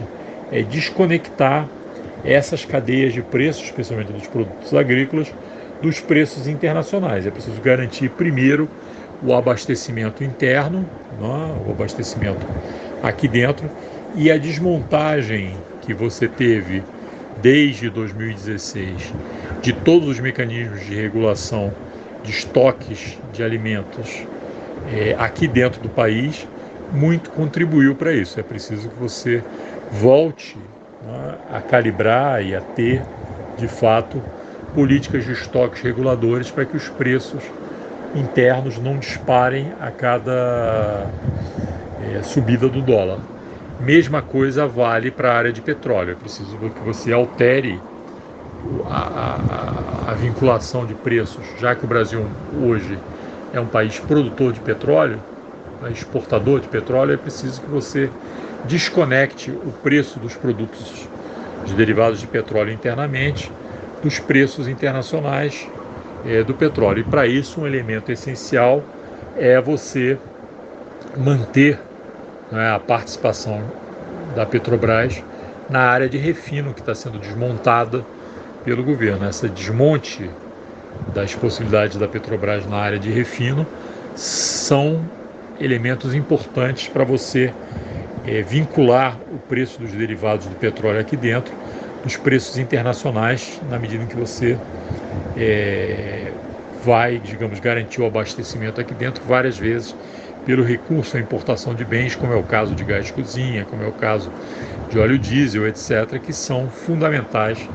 é desconectar essas cadeias de preços, especialmente dos produtos agrícolas, dos preços internacionais. É preciso garantir primeiro o abastecimento interno, o abastecimento aqui dentro, e a desmontagem que você teve desde 2016 de todos os mecanismos de regulação de estoques de alimentos aqui dentro do país, muito contribuiu para isso. É preciso que você volte a calibrar e a ter, de fato, políticas de estoques reguladores para que os preços internos não disparem a cada subida do dólar. Mesma coisa vale para a área de petróleo. É preciso que você altere a vinculação de preços, já que o Brasil hoje é um país produtor de petróleo, exportador de petróleo. É preciso que você desconecte o preço dos produtos de derivados de petróleo internamente dos preços internacionais do petróleo. E para isso, um elemento essencial é você manter, né, a participação da Petrobras na área de refino que está sendo desmontada pelo governo. Esse desmonte das possibilidades da Petrobras na área de refino são elementos importantes para você vincular o preço dos derivados do petróleo aqui dentro dos preços internacionais, na medida em que você vai, digamos, garantir o abastecimento aqui dentro várias vezes pelo recurso à importação de bens, como é o caso de gás de cozinha, como é o caso de óleo diesel, etc., que são fundamentais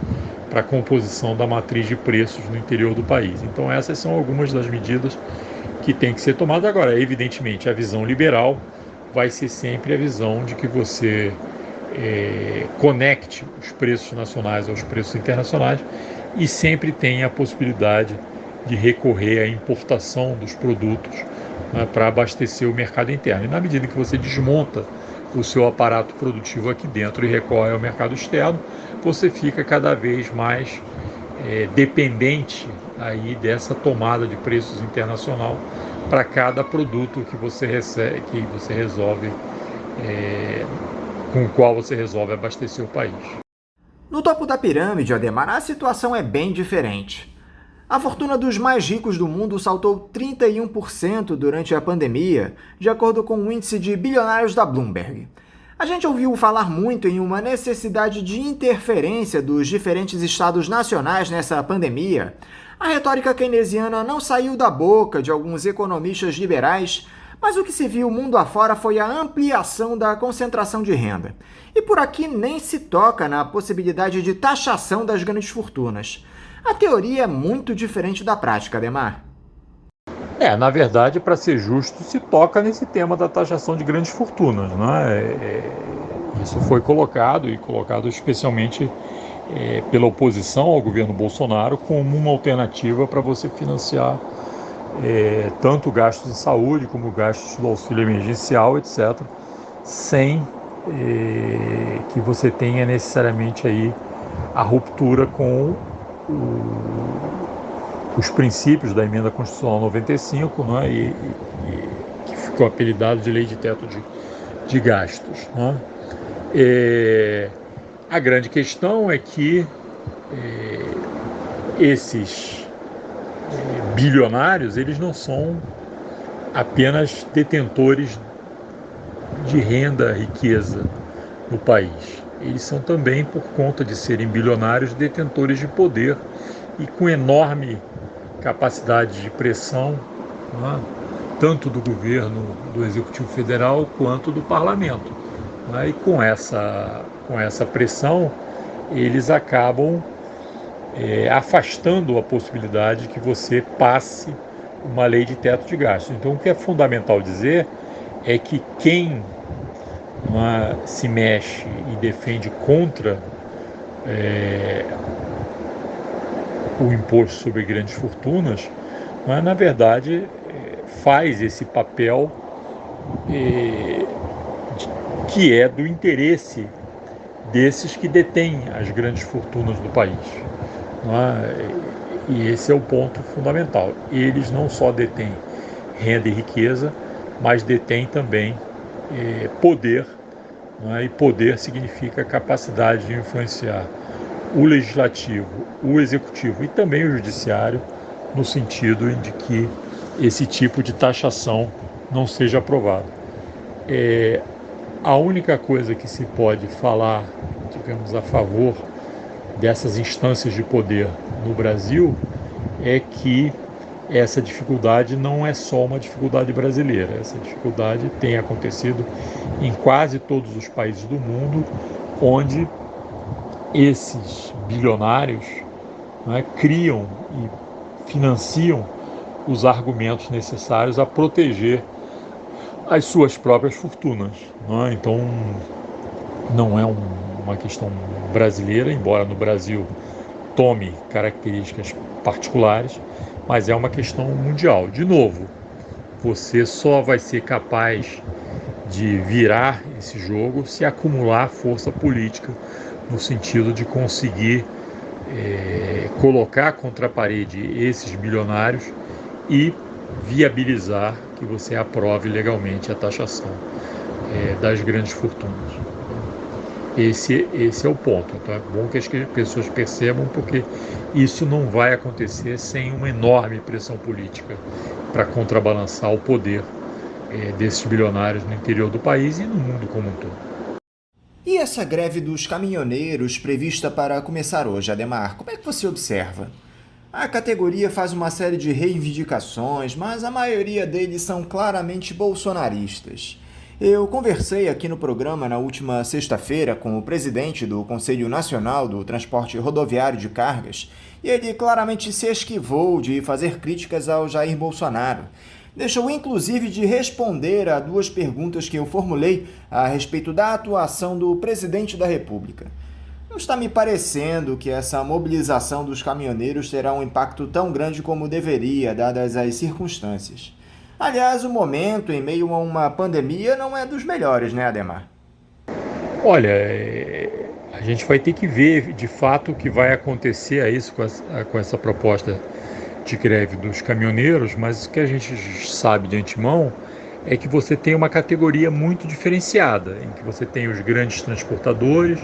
para a composição da matriz de preços no interior do país. Então essas são algumas das medidas que têm que ser tomadas. Agora, evidentemente, a visão liberal vai ser sempre a visão de que você conecte os preços nacionais aos preços internacionais e sempre tenha a possibilidade de recorrer à importação dos produtos, né, para abastecer o mercado interno. E na medida que você desmonta o seu aparato produtivo aqui dentro e recorre ao mercado externo, você fica cada vez mais dependente aí dessa tomada de preços internacional para cada produto que você recebe, com o qual você resolve abastecer o país. No topo da pirâmide, Ademar, a situação é bem diferente. A fortuna dos mais ricos do mundo saltou 31% durante a pandemia, de acordo com o índice de bilionários da Bloomberg. A gente ouviu falar muito em uma necessidade de interferência dos diferentes estados nacionais nessa pandemia. A retórica keynesiana não saiu da boca de alguns economistas liberais, mas o que se viu mundo afora foi a ampliação da concentração de renda. E por aqui nem se toca na possibilidade de taxação das grandes fortunas. A teoria é muito diferente da prática, Ademar. Na verdade, para ser justo, se toca nesse tema da taxação de grandes fortunas, né? Isso foi colocado especialmente pela oposição ao governo Bolsonaro como uma alternativa para você financiar tanto gastos em saúde como gastos do auxílio emergencial, etc., sem que você tenha necessariamente aí a ruptura com os princípios da emenda constitucional 95, né, e que ficou apelidado de lei de teto de gastos, né. A grande questão é que esses bilionários, eles não são apenas detentores de renda, riqueza no país. Eles são também, por conta de serem bilionários, detentores de poder e com enorme capacidade de pressão, né, tanto do governo, do Executivo Federal, quanto do Parlamento. Né, e com essa pressão, eles acabam afastando a possibilidade de que você passe uma lei de teto de gastos. Então, o que é fundamental dizer é que quem se mexe e defende contra o imposto sobre grandes fortunas, mas na verdade faz esse papel que é do interesse desses que detêm as grandes fortunas do país. E esse é o ponto fundamental. Eles não só detêm renda e riqueza, mas detêm também poder, e poder significa capacidade de influenciar o legislativo, o executivo e também o judiciário, no sentido de que esse tipo de taxação não seja aprovado. A única coisa que se pode falar, digamos, a favor dessas instâncias de poder no Brasil é que essa dificuldade não é só uma dificuldade brasileira. Essa dificuldade tem acontecido em quase todos os países do mundo, onde esses bilionários, né, criam e financiam os argumentos necessários a proteger as suas próprias fortunas. Né? Então, não é uma questão brasileira, embora no Brasil tome características particulares, mas é uma questão mundial. De novo, você só vai ser capaz de virar esse jogo se acumular força política no sentido de conseguir colocar contra a parede esses bilionários e viabilizar que você aprove legalmente a taxação das grandes fortunas. Esse é o ponto. Então é bom que as pessoas percebam, porque isso não vai acontecer sem uma enorme pressão política para contrabalançar o poder desses bilionários no interior do país e no mundo como um todo. E essa greve dos caminhoneiros prevista para começar hoje, Adhemar, como é que você observa? A categoria faz uma série de reivindicações, mas a maioria deles são claramente bolsonaristas. Eu conversei aqui no programa na última sexta-feira com o presidente do Conselho Nacional do Transporte Rodoviário de Cargas e ele claramente se esquivou de fazer críticas ao Jair Bolsonaro. Deixou inclusive de responder a 2 perguntas que eu formulei a respeito da atuação do presidente da República. Não está me parecendo que essa mobilização dos caminhoneiros terá um impacto tão grande como deveria, dadas as circunstâncias. Aliás, o momento, em meio a uma pandemia, não é dos melhores, né, Adhemar? Olha, a gente vai ter que ver de fato o que vai acontecer a isso com essa proposta de greve dos caminhoneiros, mas o que a gente sabe de antemão é que você tem uma categoria muito diferenciada, em que você tem os grandes transportadores,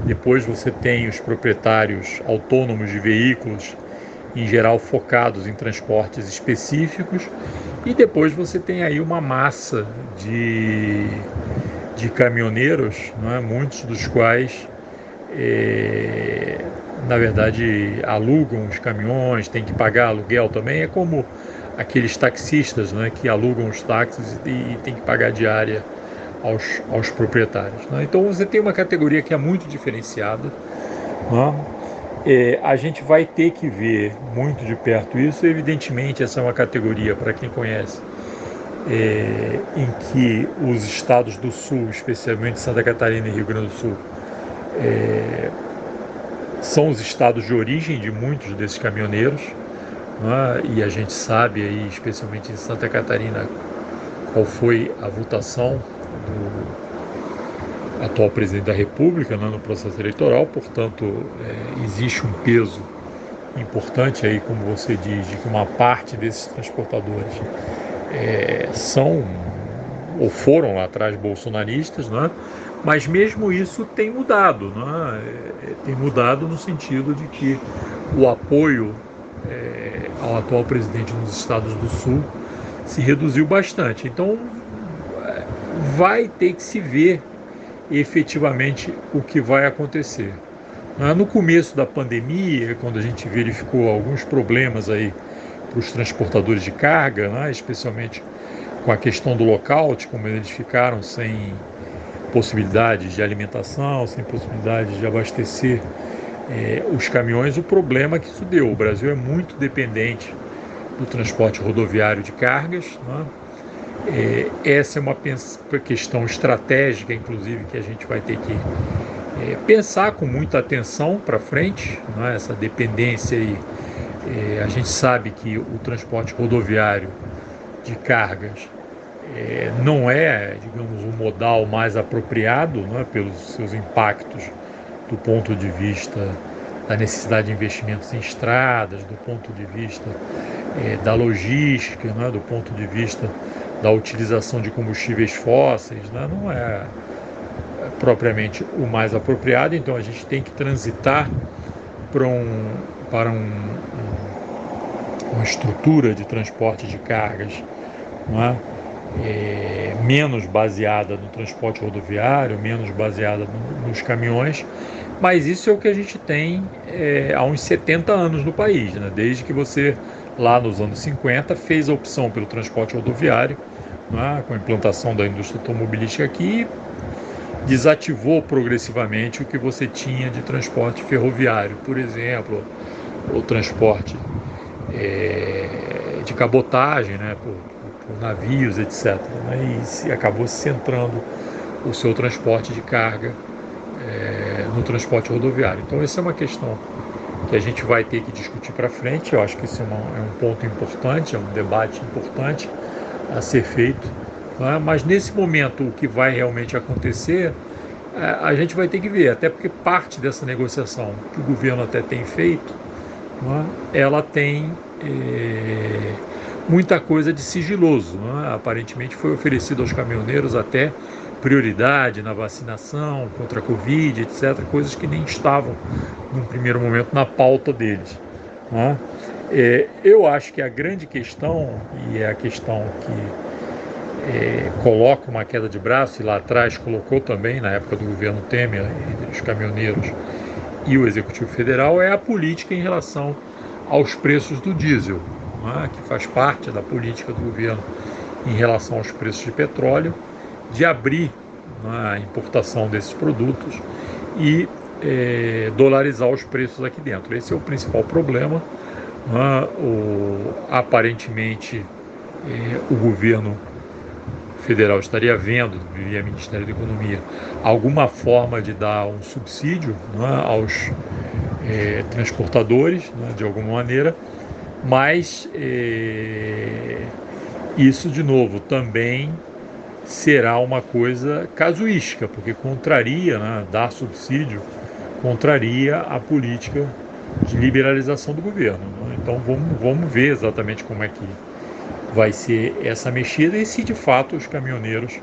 depois você tem os proprietários autônomos de veículos, em geral focados em transportes específicos, e depois você tem aí uma massa de caminhoneiros, não é? Muitos dos quais na verdade alugam os caminhões, tem que pagar aluguel também, é como aqueles taxistas, né, que alugam os táxis e tem que pagar diária aos proprietários, né? Então você tem uma categoria que é muito diferenciada, né? A gente vai ter que ver muito de perto isso. Evidentemente essa é uma categoria, para quem conhece, em que os estados do Sul, especialmente Santa Catarina e Rio Grande do Sul, são os estados de origem de muitos desses caminhoneiros, né? E a gente sabe aí, especialmente em Santa Catarina, qual foi a votação do atual presidente da República, né, no processo eleitoral. Portanto, existe um peso importante aí, como você diz, de que uma parte desses transportadores são ou foram lá atrás bolsonaristas, né? Mas mesmo isso tem mudado, né? Tem mudado no sentido de que o apoio ao atual presidente nos estados do Sul se reduziu bastante. Então vai ter que se ver efetivamente o que vai acontecer. No começo da pandemia, quando a gente verificou alguns problemas aí para os transportadores de carga, né, especialmente com a questão do lockout, como eles ficaram sem possibilidades de alimentação, sem possibilidades de abastecer os caminhões, o problema que isso deu. O Brasil é muito dependente do transporte rodoviário de cargas, né? Essa é uma questão estratégica, inclusive, que a gente vai ter que pensar com muita atenção para frente, né? Essa dependência aí. A gente sabe que o transporte rodoviário de cargas não é, digamos, o modal mais apropriado, né, pelos seus impactos do ponto de vista da necessidade de investimentos em estradas, do ponto de vista da logística, né, do ponto de vista da utilização de combustíveis fósseis, né, não é propriamente o mais apropriado. Então a gente tem que transitar para uma estrutura de transporte de cargas, não é? Menos baseada no transporte rodoviário, menos baseada nos caminhões, mas isso é o que a gente tem há uns 70 anos no país, né? Desde que você, lá nos anos 50, fez a opção pelo transporte rodoviário, né? Com a implantação da indústria automobilística aqui, desativou progressivamente o que você tinha de transporte ferroviário, por exemplo, o transporte de cabotagem, né? Por navios, etc. Né? E acabou centrando o seu transporte de carga no transporte rodoviário. Então essa é uma questão que a gente vai ter que discutir para frente. Eu acho que isso é um ponto importante, é um debate importante a ser feito, Tá? Mas nesse momento o que vai realmente acontecer, a gente vai ter que ver, até porque parte dessa negociação que o governo até tem feito, né, ela tem muita coisa de sigiloso. Né? Aparentemente foi oferecido aos caminhoneiros até prioridade na vacinação contra a Covid, etc., coisas que nem estavam, num primeiro momento, na pauta deles. Né? Eu acho que a grande questão, e é a questão que coloca uma queda de braço, e lá atrás colocou também, na época do governo Temer, entre os caminhoneiros e o Executivo Federal, é a política em relação aos preços do diesel, né, que faz parte da política do governo em relação aos preços de petróleo, de abrir, né, a importação desses produtos e dolarizar os preços aqui dentro. Esse é o principal problema. Né, aparentemente, o governo federal estaria vendo, via Ministério da Economia, alguma forma de dar um subsídio, né, aos transportadores, né, de alguma maneira, mas isso, de novo, também será uma coisa casuística, porque contraria, né, dar subsídio, contraria a política de liberalização do governo. Né? Então vamos ver exatamente como é que vai ser essa mexida e se de fato os caminhoneiros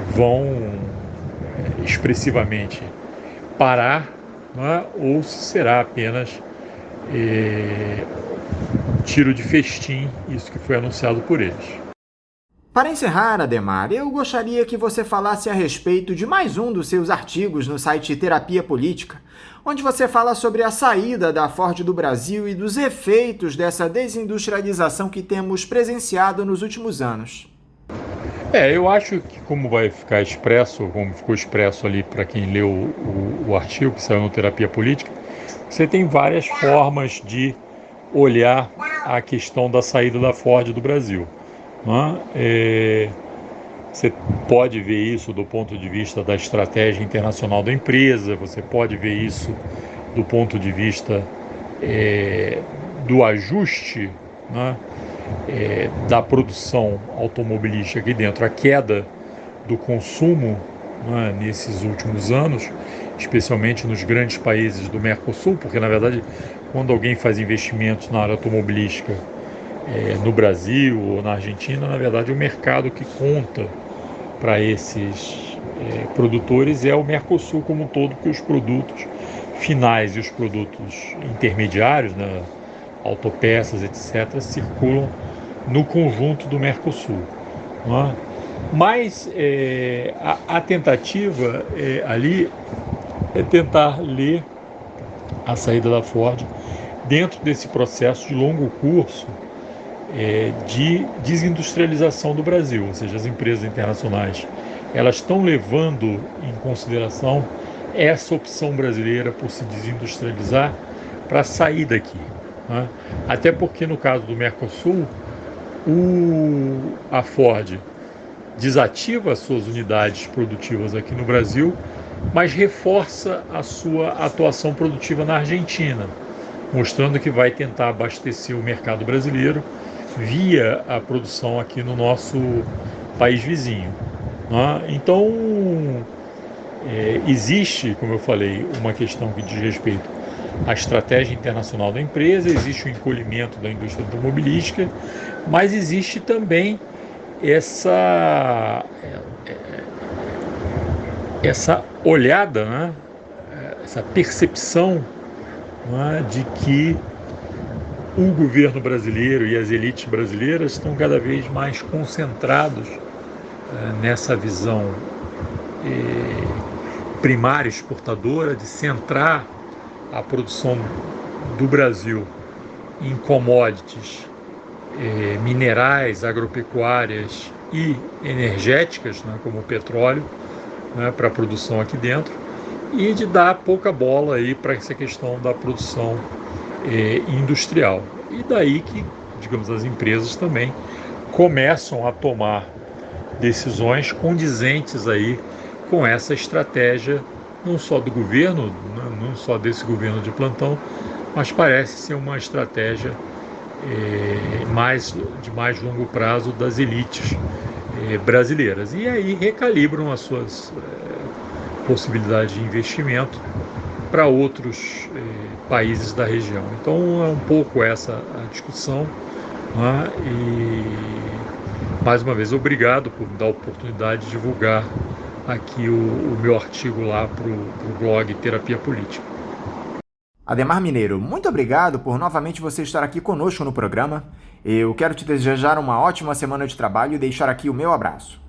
vão expressivamente parar, né, ou se será apenas tiro de festim, isso que foi anunciado por eles. Para encerrar, Adhemar, eu gostaria que você falasse a respeito de mais um dos seus artigos no site Terapia Política, onde você fala sobre a saída da Ford do Brasil e dos efeitos dessa desindustrialização que temos presenciado nos últimos anos. Eu acho que, como vai ficar expresso, como ficou expresso ali para quem leu o artigo que saiu no Terapia Política, você tem várias formas de olhar a questão da saída da Ford do Brasil. Você pode ver isso do ponto de vista da estratégia internacional da empresa, você pode ver isso do ponto de vista do ajuste, né, da produção automobilística aqui dentro, a queda do consumo, né, nesses últimos anos, especialmente nos grandes países do Mercosul, porque na verdade quando alguém faz investimentos na área automobilística no Brasil ou na Argentina, na verdade o mercado que conta para esses produtores é o Mercosul como um todo, porque os produtos finais e os produtos intermediários, né, autopeças, etc., circulam no conjunto do Mercosul. Né? Mas a tentativa ali é tentar ler a saída da Ford dentro desse processo de longo curso de desindustrialização do Brasil, ou seja, as empresas internacionais elas estão levando em consideração essa opção brasileira por se desindustrializar para sair daqui, né? Até porque no caso do Mercosul, a Ford desativa as suas unidades produtivas aqui no Brasil, mas reforça a sua atuação produtiva na Argentina, mostrando que vai tentar abastecer o mercado brasileiro via a produção aqui no nosso país vizinho. Né? Então, existe, como eu falei, uma questão que diz respeito à estratégia internacional da empresa, existe o encolhimento da indústria automobilística, mas existe também essa olhada, né? Essa percepção, né, de que o governo brasileiro e as elites brasileiras estão cada vez mais concentrados nessa visão primária exportadora, de centrar a produção do Brasil em commodities minerais, agropecuárias e energéticas, né, como o petróleo, né, para a produção aqui dentro, e de dar pouca bola aí para essa questão da produção industrial. E daí que, digamos, as empresas também começam a tomar decisões condizentes aí com essa estratégia, não só do governo, não só desse governo de plantão, mas parece ser uma estratégia de mais longo prazo das elites brasileiras. E aí recalibram as suas possibilidades de investimento para outros países da região. Então é um pouco essa a discussão, né? E mais uma vez obrigado por me dar a oportunidade de divulgar aqui o meu artigo lá para o blog Terapia Política. Ademar Mineiro, muito obrigado por novamente você estar aqui conosco no programa. Eu quero te desejar uma ótima semana de trabalho e deixar aqui o meu abraço.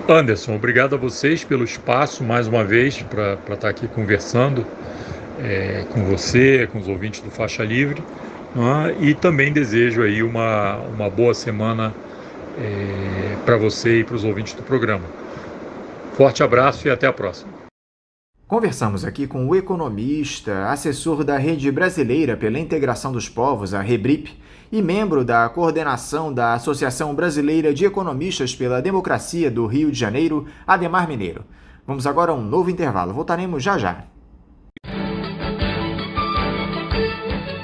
Anderson, obrigado a vocês pelo espaço mais uma vez para estar aqui conversando com você, com os ouvintes do Faixa Livre, né? E também desejo aí uma boa semana para você e para os ouvintes do programa. Forte abraço e até a próxima. Conversamos aqui com o economista, assessor da Rede Brasileira pela Integração dos Povos, a REBRIP, e membro da coordenação da Associação Brasileira de Economistas pela Democracia do Rio de Janeiro, Ademar Mineiro. Vamos agora a um novo intervalo. Voltaremos já já.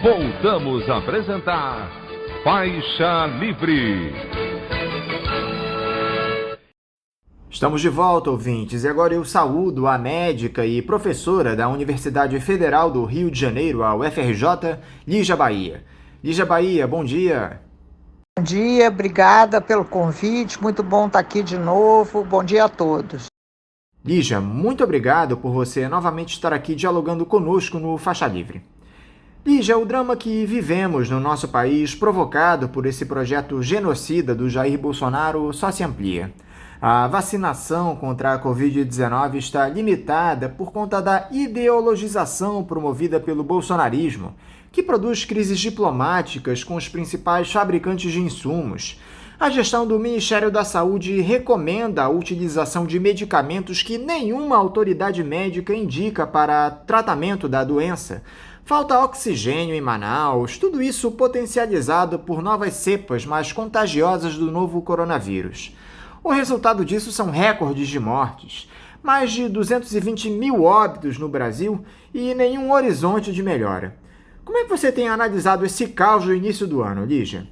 Voltamos a apresentar Faixa Livre. Estamos de volta, ouvintes, e agora eu saúdo a médica e professora da Universidade Federal do Rio de Janeiro, a UFRJ, Lígia Bahia. Lígia Bahia, bom dia. Bom dia, obrigada pelo convite, muito bom estar aqui de novo, bom dia a todos. Lígia, muito obrigado por você novamente estar aqui dialogando conosco no Faixa Livre. Lígia, o drama que vivemos no nosso país, provocado por esse projeto genocida do Jair Bolsonaro, só se amplia. A vacinação contra a Covid-19 está limitada por conta da ideologização promovida pelo bolsonarismo, que produz crises diplomáticas com os principais fabricantes de insumos. A gestão do Ministério da Saúde recomenda a utilização de medicamentos que nenhuma autoridade médica indica para tratamento da doença. Falta oxigênio em Manaus, tudo isso potencializado por novas cepas mais contagiosas do novo coronavírus. O resultado disso são recordes de mortes, mais de 220 mil óbitos no Brasil e nenhum horizonte de melhora. Como é que você tem analisado esse caos no início do ano, Lígia?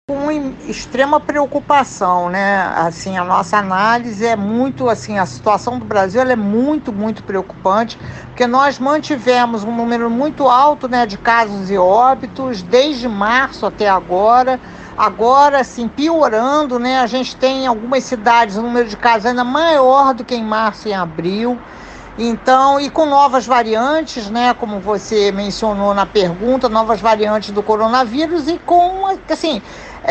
Com extrema preocupação, né? Assim, a nossa análise é muito, assim, a situação do Brasil ela é muito, muito preocupante, porque nós mantivemos um número muito alto, né, de casos e óbitos desde março até agora. Agora, assim, piorando, né? A gente tem em algumas cidades um número de casos ainda maior do que em março e em abril. Então, e com novas variantes, né? Como você mencionou na pergunta, novas variantes do coronavírus e com, assim,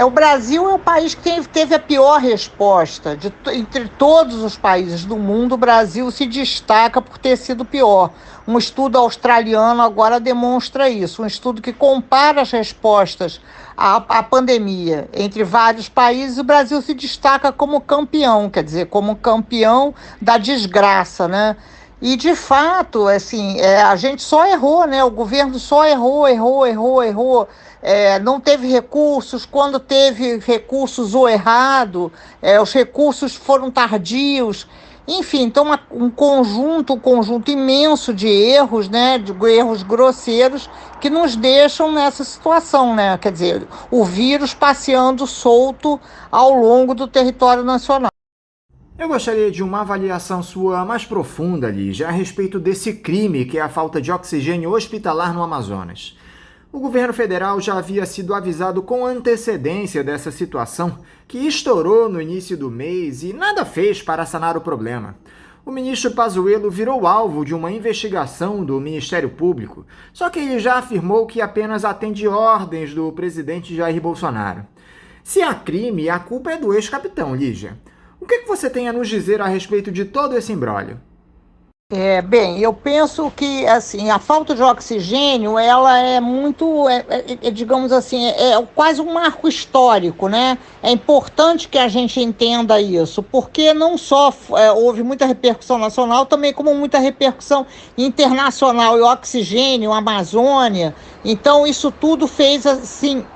o Brasil é o país que teve a pior resposta. Entre todos os países do mundo, o Brasil se destaca por ter sido pior. Um estudo australiano agora demonstra isso. Um estudo que compara as respostas à pandemia entre vários países. O Brasil se destaca como campeão, quer dizer, como campeão da desgraça, né? E, de fato, assim, a gente só errou, né? O governo só errou. Não teve recursos, quando teve recursos usou errado, os recursos foram tardios. Enfim, então um conjunto imenso de erros, né? De erros grosseiros que nos deixam nessa situação, né? Quer dizer, o vírus passeando solto ao longo do território nacional. Eu gostaria de uma avaliação sua mais profunda, Lígia, a respeito desse crime que é a falta de oxigênio hospitalar no Amazonas. O governo federal já havia sido avisado com antecedência dessa situação, que estourou no início do mês e nada fez para sanar o problema. O ministro Pazuello virou alvo de uma investigação do Ministério Público, só que ele já afirmou que apenas atende ordens do presidente Jair Bolsonaro. Se há crime, a culpa é do ex-capitão, Lígia. O que você tem a nos dizer a respeito de todo esse imbróglio? Bem, eu penso que, assim, a falta de oxigênio, ela é muito, digamos assim, quase um marco histórico, né? É importante que a gente entenda isso, porque não só houve muita repercussão nacional, também como muita repercussão internacional, e oxigênio, Amazônia, então isso tudo fez, assim,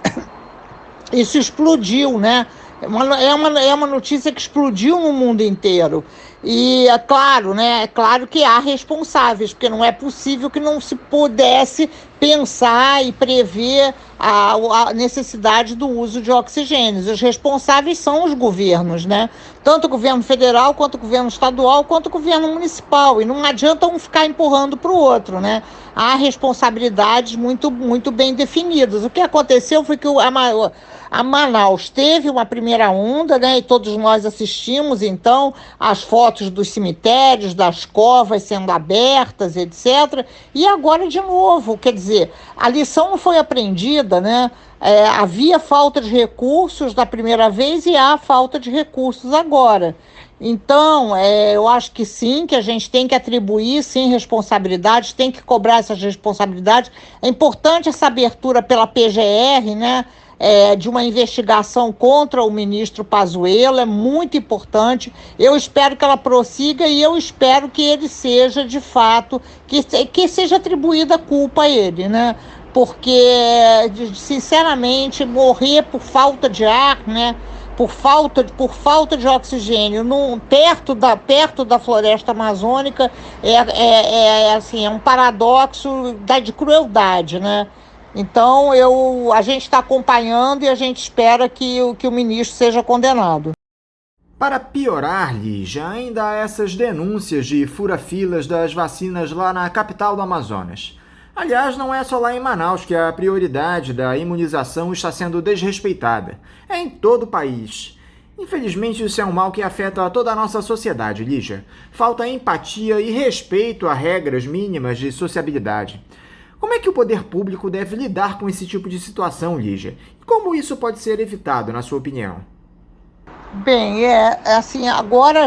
isso explodiu, né? É uma notícia que explodiu no mundo inteiro. E é claro, né? É claro que há responsáveis, porque não é possível que não se pudesse pensar e prever a necessidade do uso de oxigênio. Os responsáveis são os governos, né? Tanto o governo federal, quanto o governo estadual, quanto o governo municipal. E não adianta um ficar empurrando para o outro, né? Há responsabilidades muito, muito bem definidas. O que aconteceu foi que a Manaus teve uma primeira onda, né? E todos nós assistimos, então, as fotos dos cemitérios, das covas sendo abertas, etc. E agora, de novo, quer dizer, a lição não foi aprendida, né? Havia falta de recursos da primeira vez e há falta de recursos agora. Então, eu acho que sim, que a gente tem que atribuir, sim, responsabilidades, tem que cobrar essas responsabilidades. É importante essa abertura pela PGR, né? De uma investigação contra o ministro Pazuello, é muito importante. Eu espero que ela prossiga e eu espero que ele seja, de fato, que seja atribuída a culpa a ele, né? Porque, sinceramente, morrer por falta de ar, né? Por falta de oxigênio perto da floresta amazônica assim, é um paradoxo de crueldade, né? Então, a gente está acompanhando e a gente espera que o ministro seja condenado. Para piorar, Lígia, ainda há essas denúncias de fura-filas das vacinas lá na capital do Amazonas. Aliás, não é só lá em Manaus que a prioridade da imunização está sendo desrespeitada. É em todo o país. Infelizmente, isso é um mal que afeta toda a nossa sociedade, Lígia. Falta empatia e respeito a regras mínimas de sociabilidade. Como é que o poder público deve lidar com esse tipo de situação, Lígia? E como isso pode ser evitado, na sua opinião? Bem, assim, agora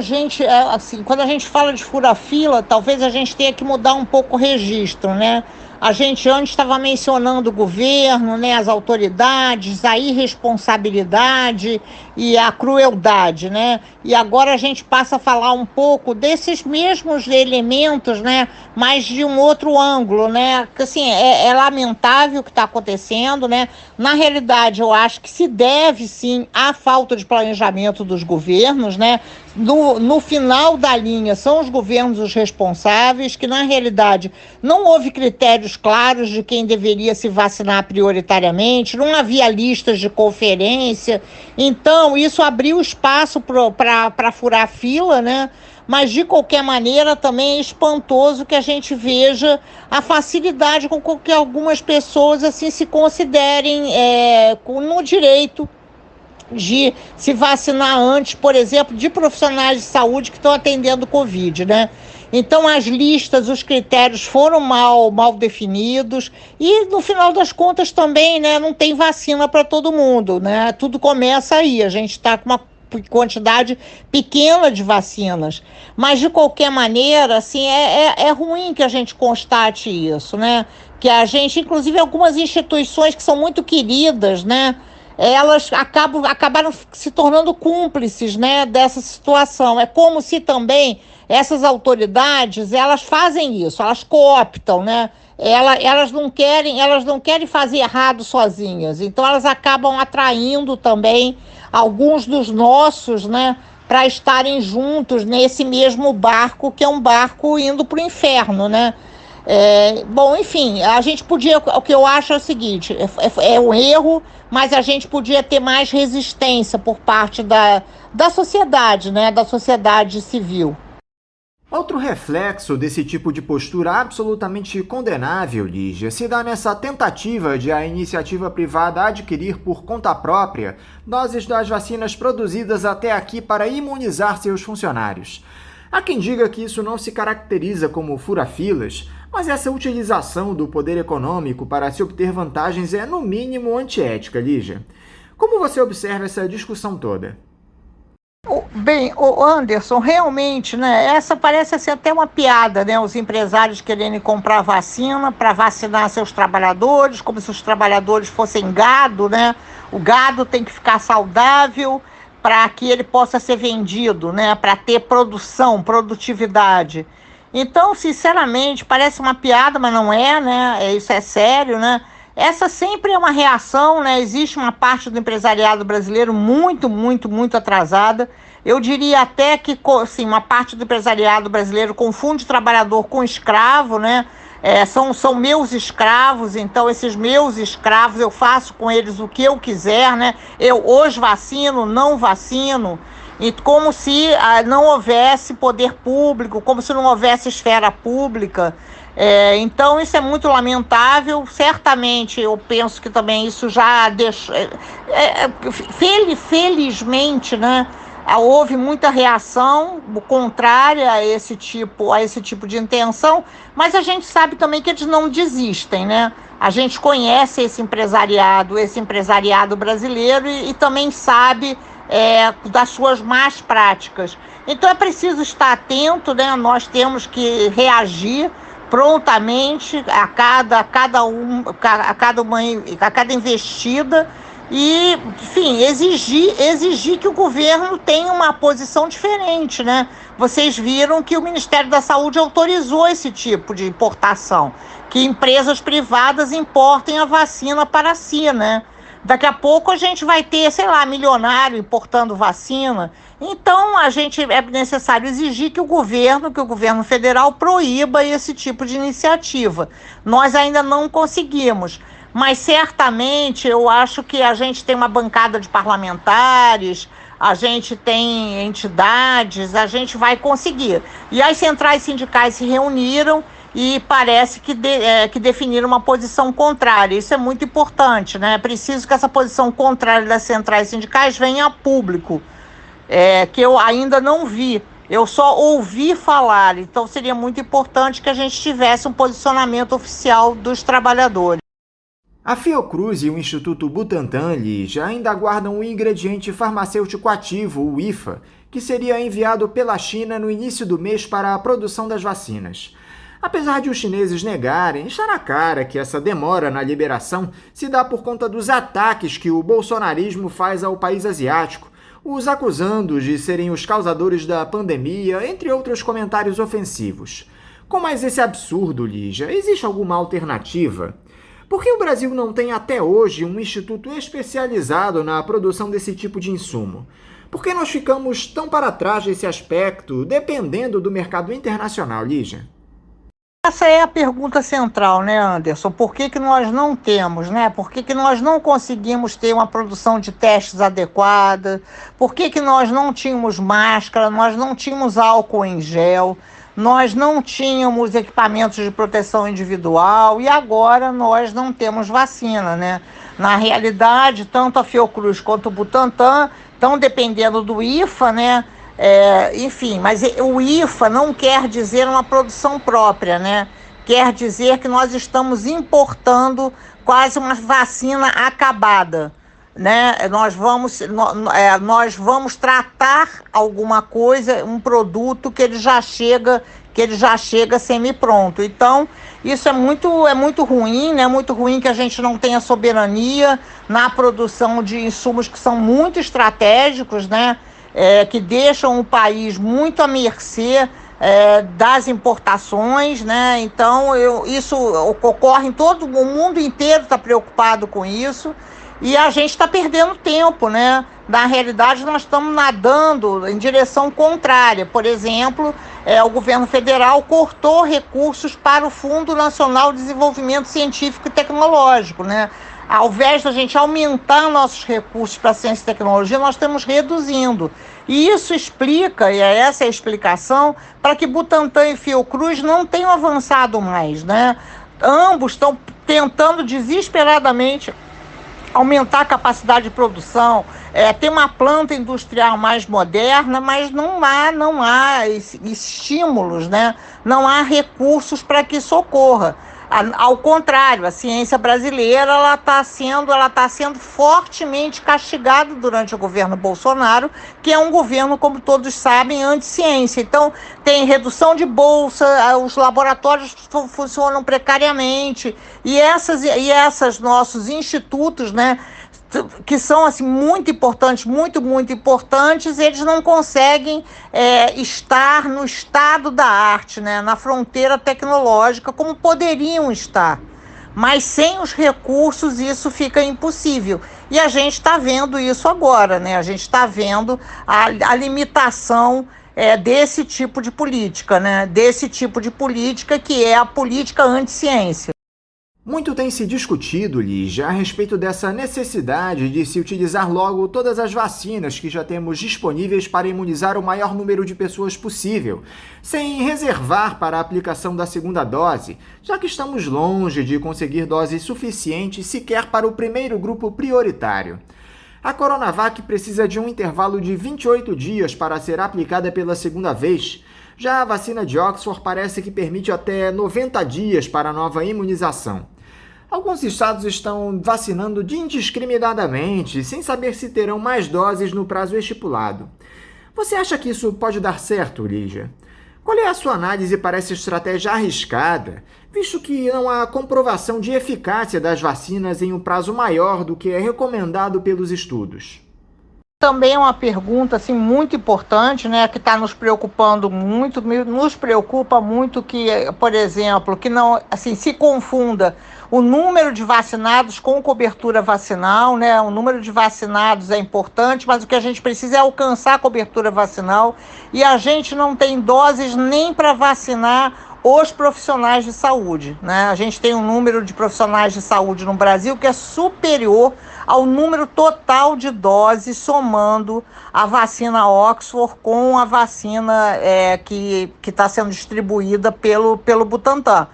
assim, quando a gente fala de fura-fila, talvez a gente tenha que mudar um pouco o registro, né? A gente antes estava mencionando o governo, né, as autoridades, a irresponsabilidade e a crueldade, né? E agora a gente passa a falar um pouco desses mesmos elementos, né, mas de um outro ângulo, né? Porque, assim, é lamentável o que está acontecendo, né? Na realidade, eu acho que se deve, sim, à falta de planejamento dos governos, né? No final da linha, são os governos os responsáveis, que na realidade não houve critérios claros de quem deveria se vacinar prioritariamente, não havia listas de conferência, então isso abriu espaço para furar fila, né? Mas, de qualquer maneira, também é espantoso que a gente veja a facilidade com que algumas pessoas assim se considerem no direito de se vacinar antes, por exemplo, de profissionais de saúde que estão atendendo Covid, né? Então, as listas, os critérios foram mal definidos e, no final das contas, também, né, não tem vacina para todo mundo, né? Tudo começa aí, a gente está com uma quantidade pequena de vacinas, mas, de qualquer maneira, assim, é ruim que a gente constate isso, né? Que a gente, inclusive, algumas instituições que são muito queridas, né, elas acabaram se tornando cúmplices, né, dessa situação. É como se também essas autoridades, elas fazem isso, elas cooptam, né? Elas não querem fazer errado sozinhas, então elas acabam atraindo também alguns dos nossos, né, para estarem juntos nesse mesmo barco, que é um barco indo para o inferno, né? Bom, enfim, a gente podia, o que eu acho é o seguinte, é um erro, mas a gente podia ter mais resistência por parte da sociedade, né, da sociedade civil. Outro reflexo desse tipo de postura absolutamente condenável, Lígia, se dá nessa tentativa de a iniciativa privada adquirir por conta própria doses das vacinas produzidas até aqui para imunizar seus funcionários. Há quem diga que isso não se caracteriza como fura-filas, mas essa utilização do poder econômico para se obter vantagens é, no mínimo, antiética, Lígia. Como você observa essa discussão toda? Bem, Anderson, realmente, né, essa parece ser até uma piada, né, os empresários querendo comprar vacina para vacinar seus trabalhadores, como se os trabalhadores fossem gado, né, o gado tem que ficar saudável para que ele possa ser vendido, né, para ter produtividade. Então, sinceramente, parece uma piada, mas não é, né, isso é sério, né. Essa sempre é uma reação, né? Existe uma parte do empresariado brasileiro muito, muito, muito atrasada. Eu diria até que, assim, uma parte do empresariado brasileiro confunde trabalhador com escravo, né? são meus escravos, então esses meus escravos eu faço com eles o que eu quiser, né? Eu hoje vacino, não vacino, e como se não houvesse poder público, como se não houvesse esfera pública. Então isso é muito lamentável. Certamente eu penso que também isso já deixou, felizmente, né, houve muita reação contrária a esse tipo de intenção, mas a gente sabe também que eles não desistem, né? A gente conhece esse empresariado brasileiro e também sabe das suas más práticas. Então é preciso estar atento, né? Nós temos que reagir prontamente a cada investida e, enfim, exigir que o governo tenha uma posição diferente, né? Vocês viram que o Ministério da Saúde autorizou esse tipo de importação, que empresas privadas importem a vacina para si, né? Daqui a pouco a gente vai ter, sei lá, milionário importando vacina. Então, é necessário exigir que o governo federal proíba esse tipo de iniciativa. Nós ainda não conseguimos, mas certamente eu acho que a gente tem uma bancada de parlamentares, a gente tem entidades, a gente vai conseguir. E as centrais sindicais se reuniram e parece que definiram uma posição contrária. Isso é muito importante, né? É preciso que essa posição contrária das centrais sindicais venha a público, que eu ainda não vi. Eu só ouvi falar, então seria muito importante que a gente tivesse um posicionamento oficial dos trabalhadores. A Fiocruz e o Instituto Butantan já ainda aguardam o ingrediente farmacêutico ativo, o IFA, que seria enviado pela China no início do mês para a produção das vacinas. Apesar de os chineses negarem, está na cara que essa demora na liberação se dá por conta dos ataques que o bolsonarismo faz ao país asiático, os acusando de serem os causadores da pandemia, entre outros comentários ofensivos. Com mais esse absurdo, Lígia, existe alguma alternativa? Por que o Brasil não tem até hoje um instituto especializado na produção desse tipo de insumo? Por que nós ficamos tão para trás nesse aspecto, dependendo do mercado internacional, Lígia? Essa é a pergunta central, né, Anderson? Por que nós não temos, né? Por que nós não conseguimos ter uma produção de testes adequada? Por que nós não tínhamos máscara, nós não tínhamos álcool em gel, nós não tínhamos equipamentos de proteção individual e agora nós não temos vacina, né? Na realidade, tanto a Fiocruz quanto o Butantan estão dependendo do IFA, né? Enfim, mas o IFA não quer dizer uma produção própria, né? Quer dizer que nós estamos importando quase uma vacina acabada, né? Nós vamos tratar alguma coisa, um produto que ele já chega semi-pronto. Então, isso é muito ruim, né? Muito ruim que a gente não tenha soberania na produção de insumos que são muito estratégicos, né? Que deixam o país muito à mercê das importações, né? Então, isso ocorre em todo o mundo inteiro, está preocupado com isso, e a gente está perdendo tempo, né? Na realidade, nós estamos nadando em direção contrária. Por exemplo, o governo federal cortou recursos para o Fundo Nacional de Desenvolvimento Científico e Tecnológico, né? Ao invés da gente aumentar nossos recursos para ciência e tecnologia, nós estamos reduzindo. E isso explica, e essa é a explicação, para que Butantan e Fiocruz não tenham avançado mais, né? Ambos estão tentando desesperadamente aumentar a capacidade de produção, ter uma planta industrial mais moderna, mas não há estímulos, né? Não há recursos para que isso ocorra. Ao contrário, a ciência brasileira ela está sendo fortemente castigada durante o governo Bolsonaro, que é um governo, como todos sabem, anti-ciência. Então, tem redução de bolsa, os laboratórios funcionam precariamente, e esses nossos institutos, né, que são assim, muito importantes, muito importantes, eles não conseguem estar no estado da arte, né, na fronteira tecnológica, como poderiam estar. Mas sem os recursos isso fica impossível. E a gente está vendo isso agora, né? A gente está vendo a limitação desse tipo de política, né? Desse tipo de política que é a política anti-ciência. Muito tem se discutido, Lígia, a respeito dessa necessidade de se utilizar logo todas as vacinas que já temos disponíveis para imunizar o maior número de pessoas possível, sem reservar para a aplicação da segunda dose, já que estamos longe de conseguir doses suficientes sequer para o primeiro grupo prioritário. A Coronavac precisa de um intervalo de 28 dias para ser aplicada pela segunda vez. Já a vacina de Oxford parece que permite até 90 dias para a nova imunização. Alguns estados estão vacinando indiscriminadamente, sem saber se terão mais doses no prazo estipulado. Você acha que isso pode dar certo, Lígia? Qual é a sua análise para essa estratégia arriscada, visto que não há comprovação de eficácia das vacinas em um prazo maior do que é recomendado pelos estudos? Também é uma pergunta assim, muito importante, né, que está nos preocupando muito. Nos preocupa muito que, por exemplo, que não assim, se confunda o número de vacinados com cobertura vacinal, né? O número de vacinados é importante, mas o que a gente precisa é alcançar a cobertura vacinal, e a gente não tem doses nem para vacinar os profissionais de saúde, né? A gente tem um número de profissionais de saúde no Brasil que é superior ao número total de doses, somando a vacina Oxford com a vacina que está sendo distribuída pelo Butantan.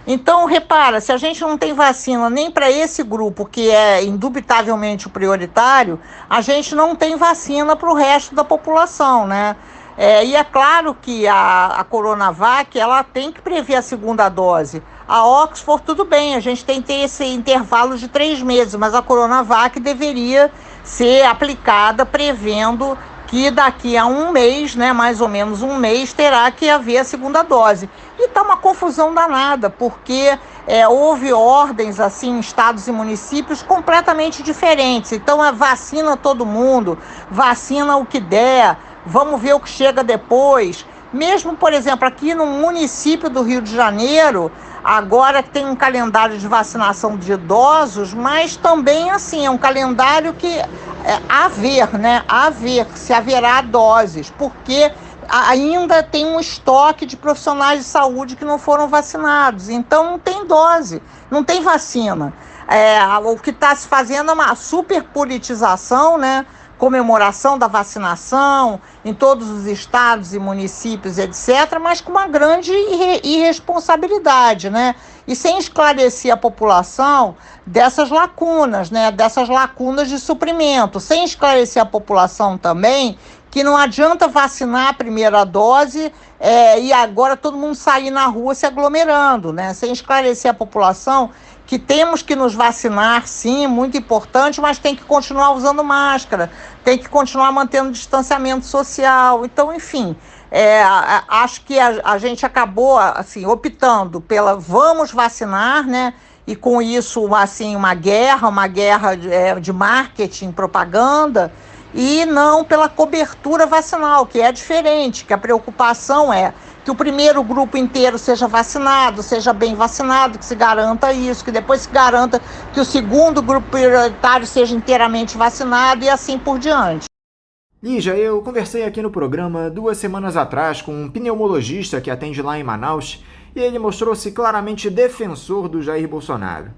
Então, repara, se a gente não tem vacina nem para esse grupo, que é indubitavelmente o prioritário, a gente não tem vacina para o resto da população, né? E é claro que a Coronavac, ela tem que prever a segunda dose. A Oxford, tudo bem, a gente tem que ter esse intervalo de 3 meses, mas a Coronavac deveria ser aplicada prevendo que daqui a um mês, né, mais ou menos um mês, terá que haver a segunda dose. E está uma confusão danada, porque houve ordens assim, em estados e municípios completamente diferentes. Então, vacina todo mundo, vacina o que der, vamos ver o que chega depois. Mesmo, por exemplo, aqui no município do Rio de Janeiro, agora tem um calendário de vacinação de idosos, mas também assim, é um calendário que a ver, né? A ver se haverá doses, porque ainda tem um estoque de profissionais de saúde que não foram vacinados. Então não tem dose, não tem vacina. O que está se fazendo é uma superpolitização, né? Comemoração da vacinação em todos os estados e municípios, etc., mas com uma grande irresponsabilidade, né? E sem esclarecer a população dessas lacunas, né? Dessas lacunas de suprimento, sem esclarecer a população também que não adianta vacinar a primeira dose e agora todo mundo sair na rua se aglomerando, né? Sem esclarecer a população que temos que nos vacinar, sim, muito importante, mas tem que continuar usando máscara, tem que continuar mantendo distanciamento social. Então, enfim, acho que a gente acabou assim, optando pela vamos vacinar, né? E com isso, assim, uma guerra de marketing, propaganda, e não pela cobertura vacinal, que é diferente, que a preocupação é que o primeiro grupo inteiro seja vacinado, seja bem vacinado, que se garanta isso, que depois se garanta que o segundo grupo prioritário seja inteiramente vacinado e assim por diante. Lígia, eu conversei aqui no programa 2 semanas atrás com um pneumologista que atende lá em Manaus e ele mostrou-se claramente defensor do Jair Bolsonaro.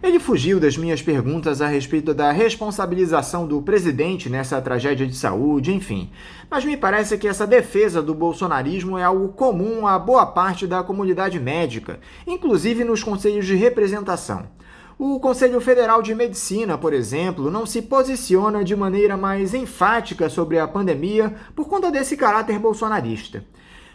Ele fugiu das minhas perguntas a respeito da responsabilização do presidente nessa tragédia de saúde, enfim. Mas me parece que essa defesa do bolsonarismo é algo comum a boa parte da comunidade médica, inclusive nos conselhos de representação. O Conselho Federal de Medicina, por exemplo, não se posiciona de maneira mais enfática sobre a pandemia por conta desse caráter bolsonarista.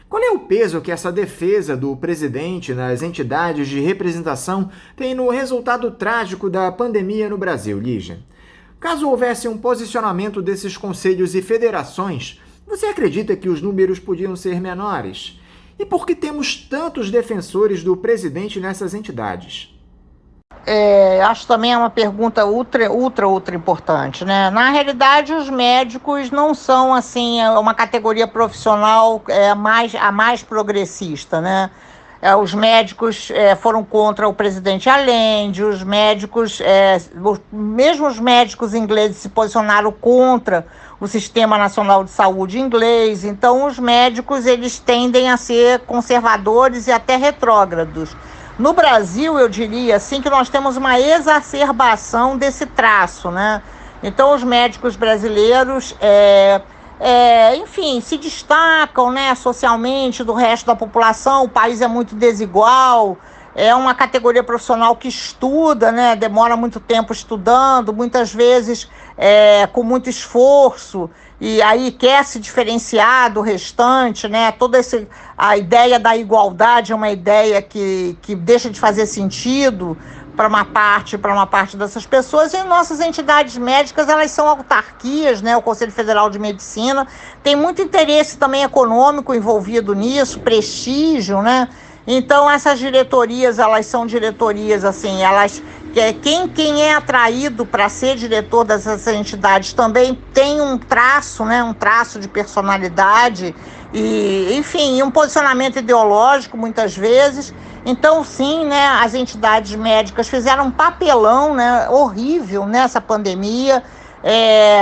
Qual é o peso que essa defesa do presidente nas entidades de representação tem no resultado trágico da pandemia no Brasil, Lígia? Caso houvesse um posicionamento desses conselhos e federações, você acredita que os números podiam ser menores? E por que temos tantos defensores do presidente nessas entidades? Acho também é uma pergunta ultra importante, né? Na realidade, os médicos não são assim uma categoria profissional a mais progressista, né? Os médicos foram contra o presidente Allende, mesmo os médicos ingleses se posicionaram contra o Sistema Nacional de Saúde inglês. Então, os médicos eles tendem a ser conservadores e até retrógrados. No Brasil, eu diria assim que nós temos uma exacerbação desse traço, né? Então, os médicos brasileiros, enfim, se destacam, né, socialmente do resto da população. O país é muito desigual, é uma categoria profissional que estuda, né, demora muito tempo estudando, muitas vezes com muito esforço, e aí quer se diferenciar do restante, né? A ideia da igualdade é uma ideia que deixa de fazer sentido para uma parte dessas pessoas. E nossas entidades médicas, elas são autarquias, né? O Conselho Federal de Medicina tem muito interesse também econômico envolvido nisso, prestígio, né? Então, essas diretorias, elas são diretorias, assim, quem é atraído para ser diretor dessas entidades também tem um traço, né? Um traço de personalidade e, enfim, um posicionamento ideológico, muitas vezes. Então, sim, né, as entidades médicas fizeram um papelão, né, horrível nessa pandemia,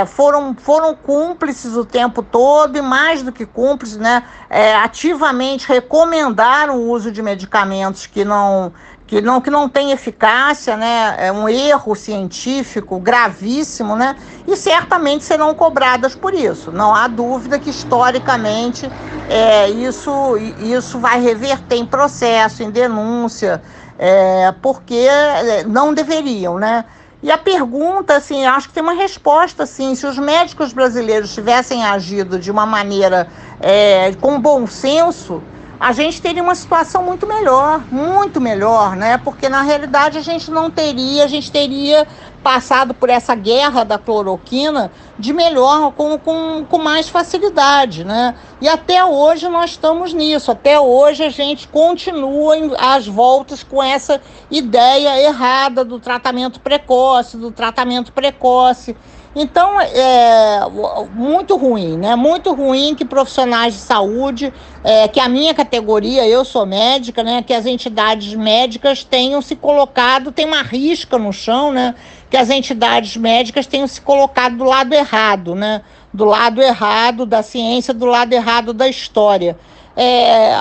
foram cúmplices o tempo todo, e mais do que cúmplices, né, ativamente recomendaram o uso de medicamentos que não têm eficácia, né, é um erro científico gravíssimo, né, e certamente serão cobradas por isso. Não há dúvida que, historicamente, isso vai reverter em processo, em denúncia, porque não deveriam, né. E a pergunta, assim, acho que tem uma resposta, assim, se os médicos brasileiros tivessem agido de uma maneira com bom senso, a gente teria uma situação muito melhor, né? Porque, na realidade, a gente teria passado por essa guerra da cloroquina de melhor, com mais facilidade, né? E até hoje nós estamos nisso, até hoje a gente continua às voltas com essa ideia errada do tratamento precoce. Então, muito ruim, né? Muito ruim que profissionais de saúde, que a minha categoria, eu sou médica, né? Que as entidades médicas tenham se colocado, tem uma risca no chão, né? Que as entidades médicas tenham se colocado do lado errado, né? Do lado errado da ciência, do lado errado da história.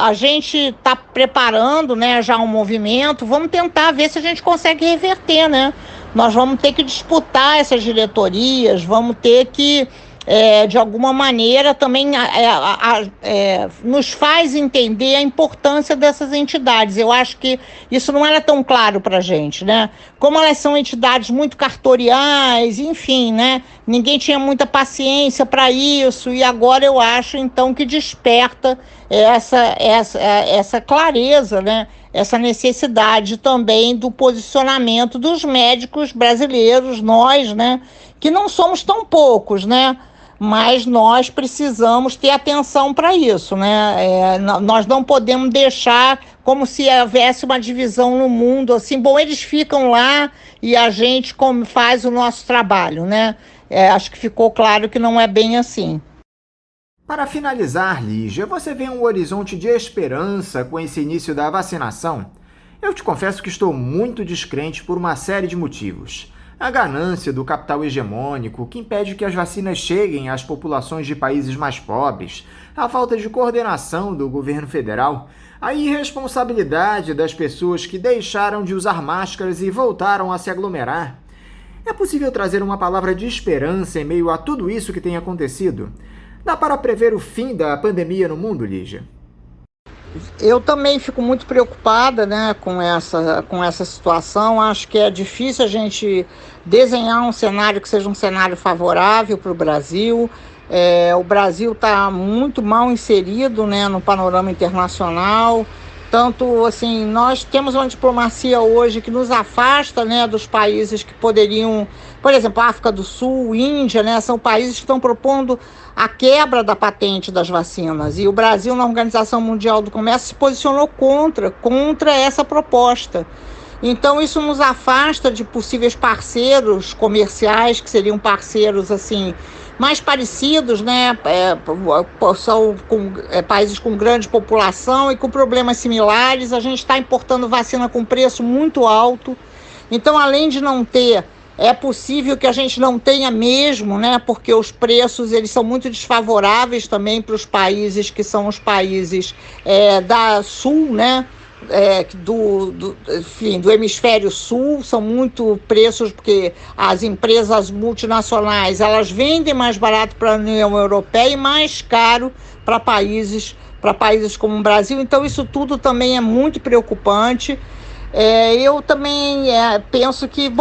A gente está preparando, né, já um movimento, vamos tentar ver se a gente consegue reverter, né? Nós vamos ter que disputar essas diretorias, vamos ter que, de alguma maneira, também nos faz entender a importância dessas entidades. Eu acho que isso não era tão claro para a gente, né? Como elas são entidades muito cartoriais, enfim, né? Ninguém tinha muita paciência para isso, e agora eu acho, então, que desperta essa clareza, né? Essa necessidade também do posicionamento dos médicos brasileiros, nós, né, que não somos tão poucos, né, mas nós precisamos ter atenção para isso, né, nós não podemos deixar como se houvesse uma divisão no mundo, assim, bom, eles ficam lá e a gente faz o nosso trabalho, né, acho que ficou claro que não é bem assim. Para finalizar, Lígia, você vê um horizonte de esperança com esse início da vacinação? Eu te confesso que estou muito descrente por uma série de motivos. A ganância do capital hegemônico, que impede que as vacinas cheguem às populações de países mais pobres, a falta de coordenação do governo federal, a irresponsabilidade das pessoas que deixaram de usar máscaras e voltaram a se aglomerar. É possível trazer uma palavra de esperança em meio a tudo isso que tem acontecido? Dá para prever o fim da pandemia no mundo, Lígia? Eu também fico muito preocupada, né, com essa situação. Acho que é difícil a gente desenhar um cenário que seja um cenário favorável para o Brasil. O Brasil está muito mal inserido, né, no panorama internacional. Tanto, assim, nós temos uma diplomacia hoje que nos afasta, né, dos países que poderiam, por exemplo, África do Sul, Índia, né, são países que estão propondo a quebra da patente das vacinas. E o Brasil, na Organização Mundial do Comércio, se posicionou contra essa proposta. Então isso nos afasta de possíveis parceiros comerciais, que seriam parceiros assim mais parecidos, né? São países com grande população e com problemas similares. A gente está importando vacina com preço muito alto. Então, além de não ter, é possível que a gente não tenha mesmo, né? Porque os preços eles são muito desfavoráveis também para os países que são os países da Sul, né? Do hemisfério sul, são muito preços, porque as empresas multinacionais elas vendem mais barato para a União Europeia e mais caro para países como o Brasil. Então isso tudo também é muito preocupante. Eu também penso que,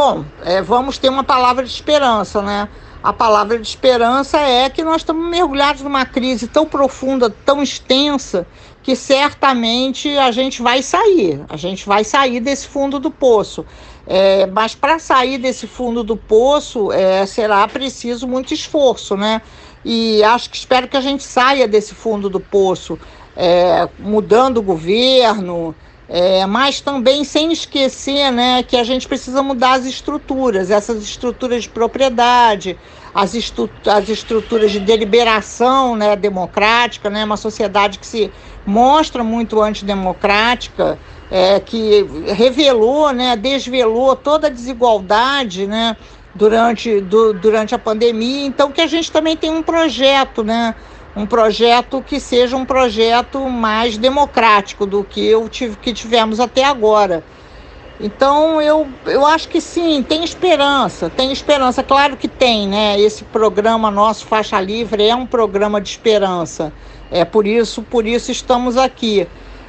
vamos ter uma palavra de esperança, né? A palavra de esperança é que nós estamos mergulhados numa crise tão profunda, tão extensa, que certamente a gente vai sair desse fundo do poço. Mas para sair desse fundo do poço será preciso muito esforço, né? E espero que a gente saia desse fundo do poço, mudando o governo, mas também sem esquecer, né, que a gente precisa mudar as estruturas, essas estruturas de propriedade, as estruturas de deliberação, né, democrática, né, uma sociedade que se mostra muito antidemocrática, que revelou, né, desvelou toda a desigualdade, né, durante a pandemia. Então que a gente também tem um projeto, né, um projeto que seja um projeto mais democrático do que tivemos até agora. Então, eu acho que sim, tem esperança, claro que tem, né? Esse programa nosso, Faixa Livre, é um programa de esperança, por isso estamos aqui.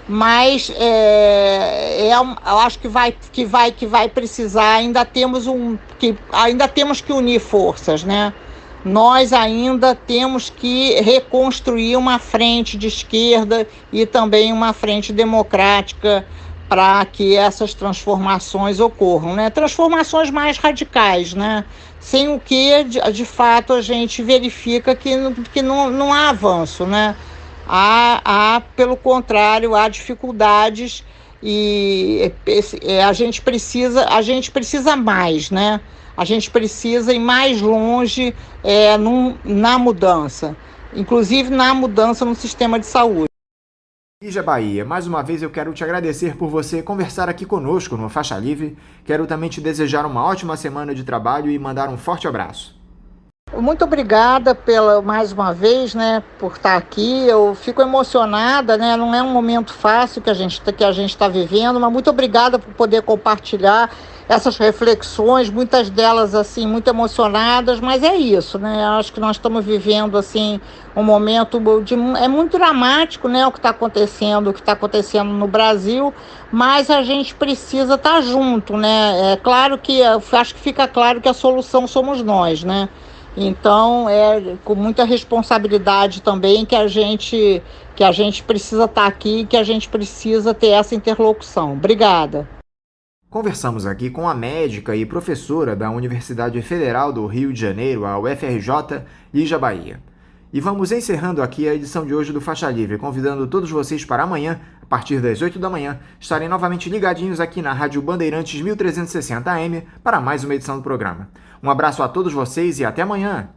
Mas eu acho que vai precisar, ainda temos que unir forças, né? Nós ainda temos que reconstruir uma frente de esquerda e também uma frente democrática para que essas transformações ocorram, né? Transformações mais radicais, né? Sem o que, de fato, a gente verifica que não há avanço, né? Pelo contrário, há dificuldades e a gente precisa mais, né? A gente precisa ir mais longe na mudança, inclusive na mudança no sistema de saúde. Lígia Bahia, mais uma vez eu quero te agradecer por você conversar aqui conosco no Faixa Livre. Quero também te desejar uma ótima semana de trabalho e mandar um forte abraço. Muito obrigada mais uma vez, né, por estar aqui. Eu fico emocionada, né? Não é um momento fácil que a gente está vivendo, mas muito obrigada por poder compartilhar essas reflexões, muitas delas assim muito emocionadas, mas é isso, né? Acho que nós estamos vivendo assim um momento é muito dramático, né? O que está acontecendo no Brasil, mas a gente precisa estar junto, né? Acho que fica claro que a solução somos nós, né? Então, com muita responsabilidade também que a gente precisa estar aqui, que a gente precisa ter essa interlocução. Obrigada. Conversamos aqui com a médica e professora da Universidade Federal do Rio de Janeiro, a UFRJ, Lígia Bahia. E vamos encerrando aqui a edição de hoje do Faixa Livre, convidando todos vocês para amanhã, a partir das 8 da manhã, estarem novamente ligadinhos aqui na Rádio Bandeirantes 1360 AM para mais uma edição do programa. Um abraço a todos vocês e até amanhã!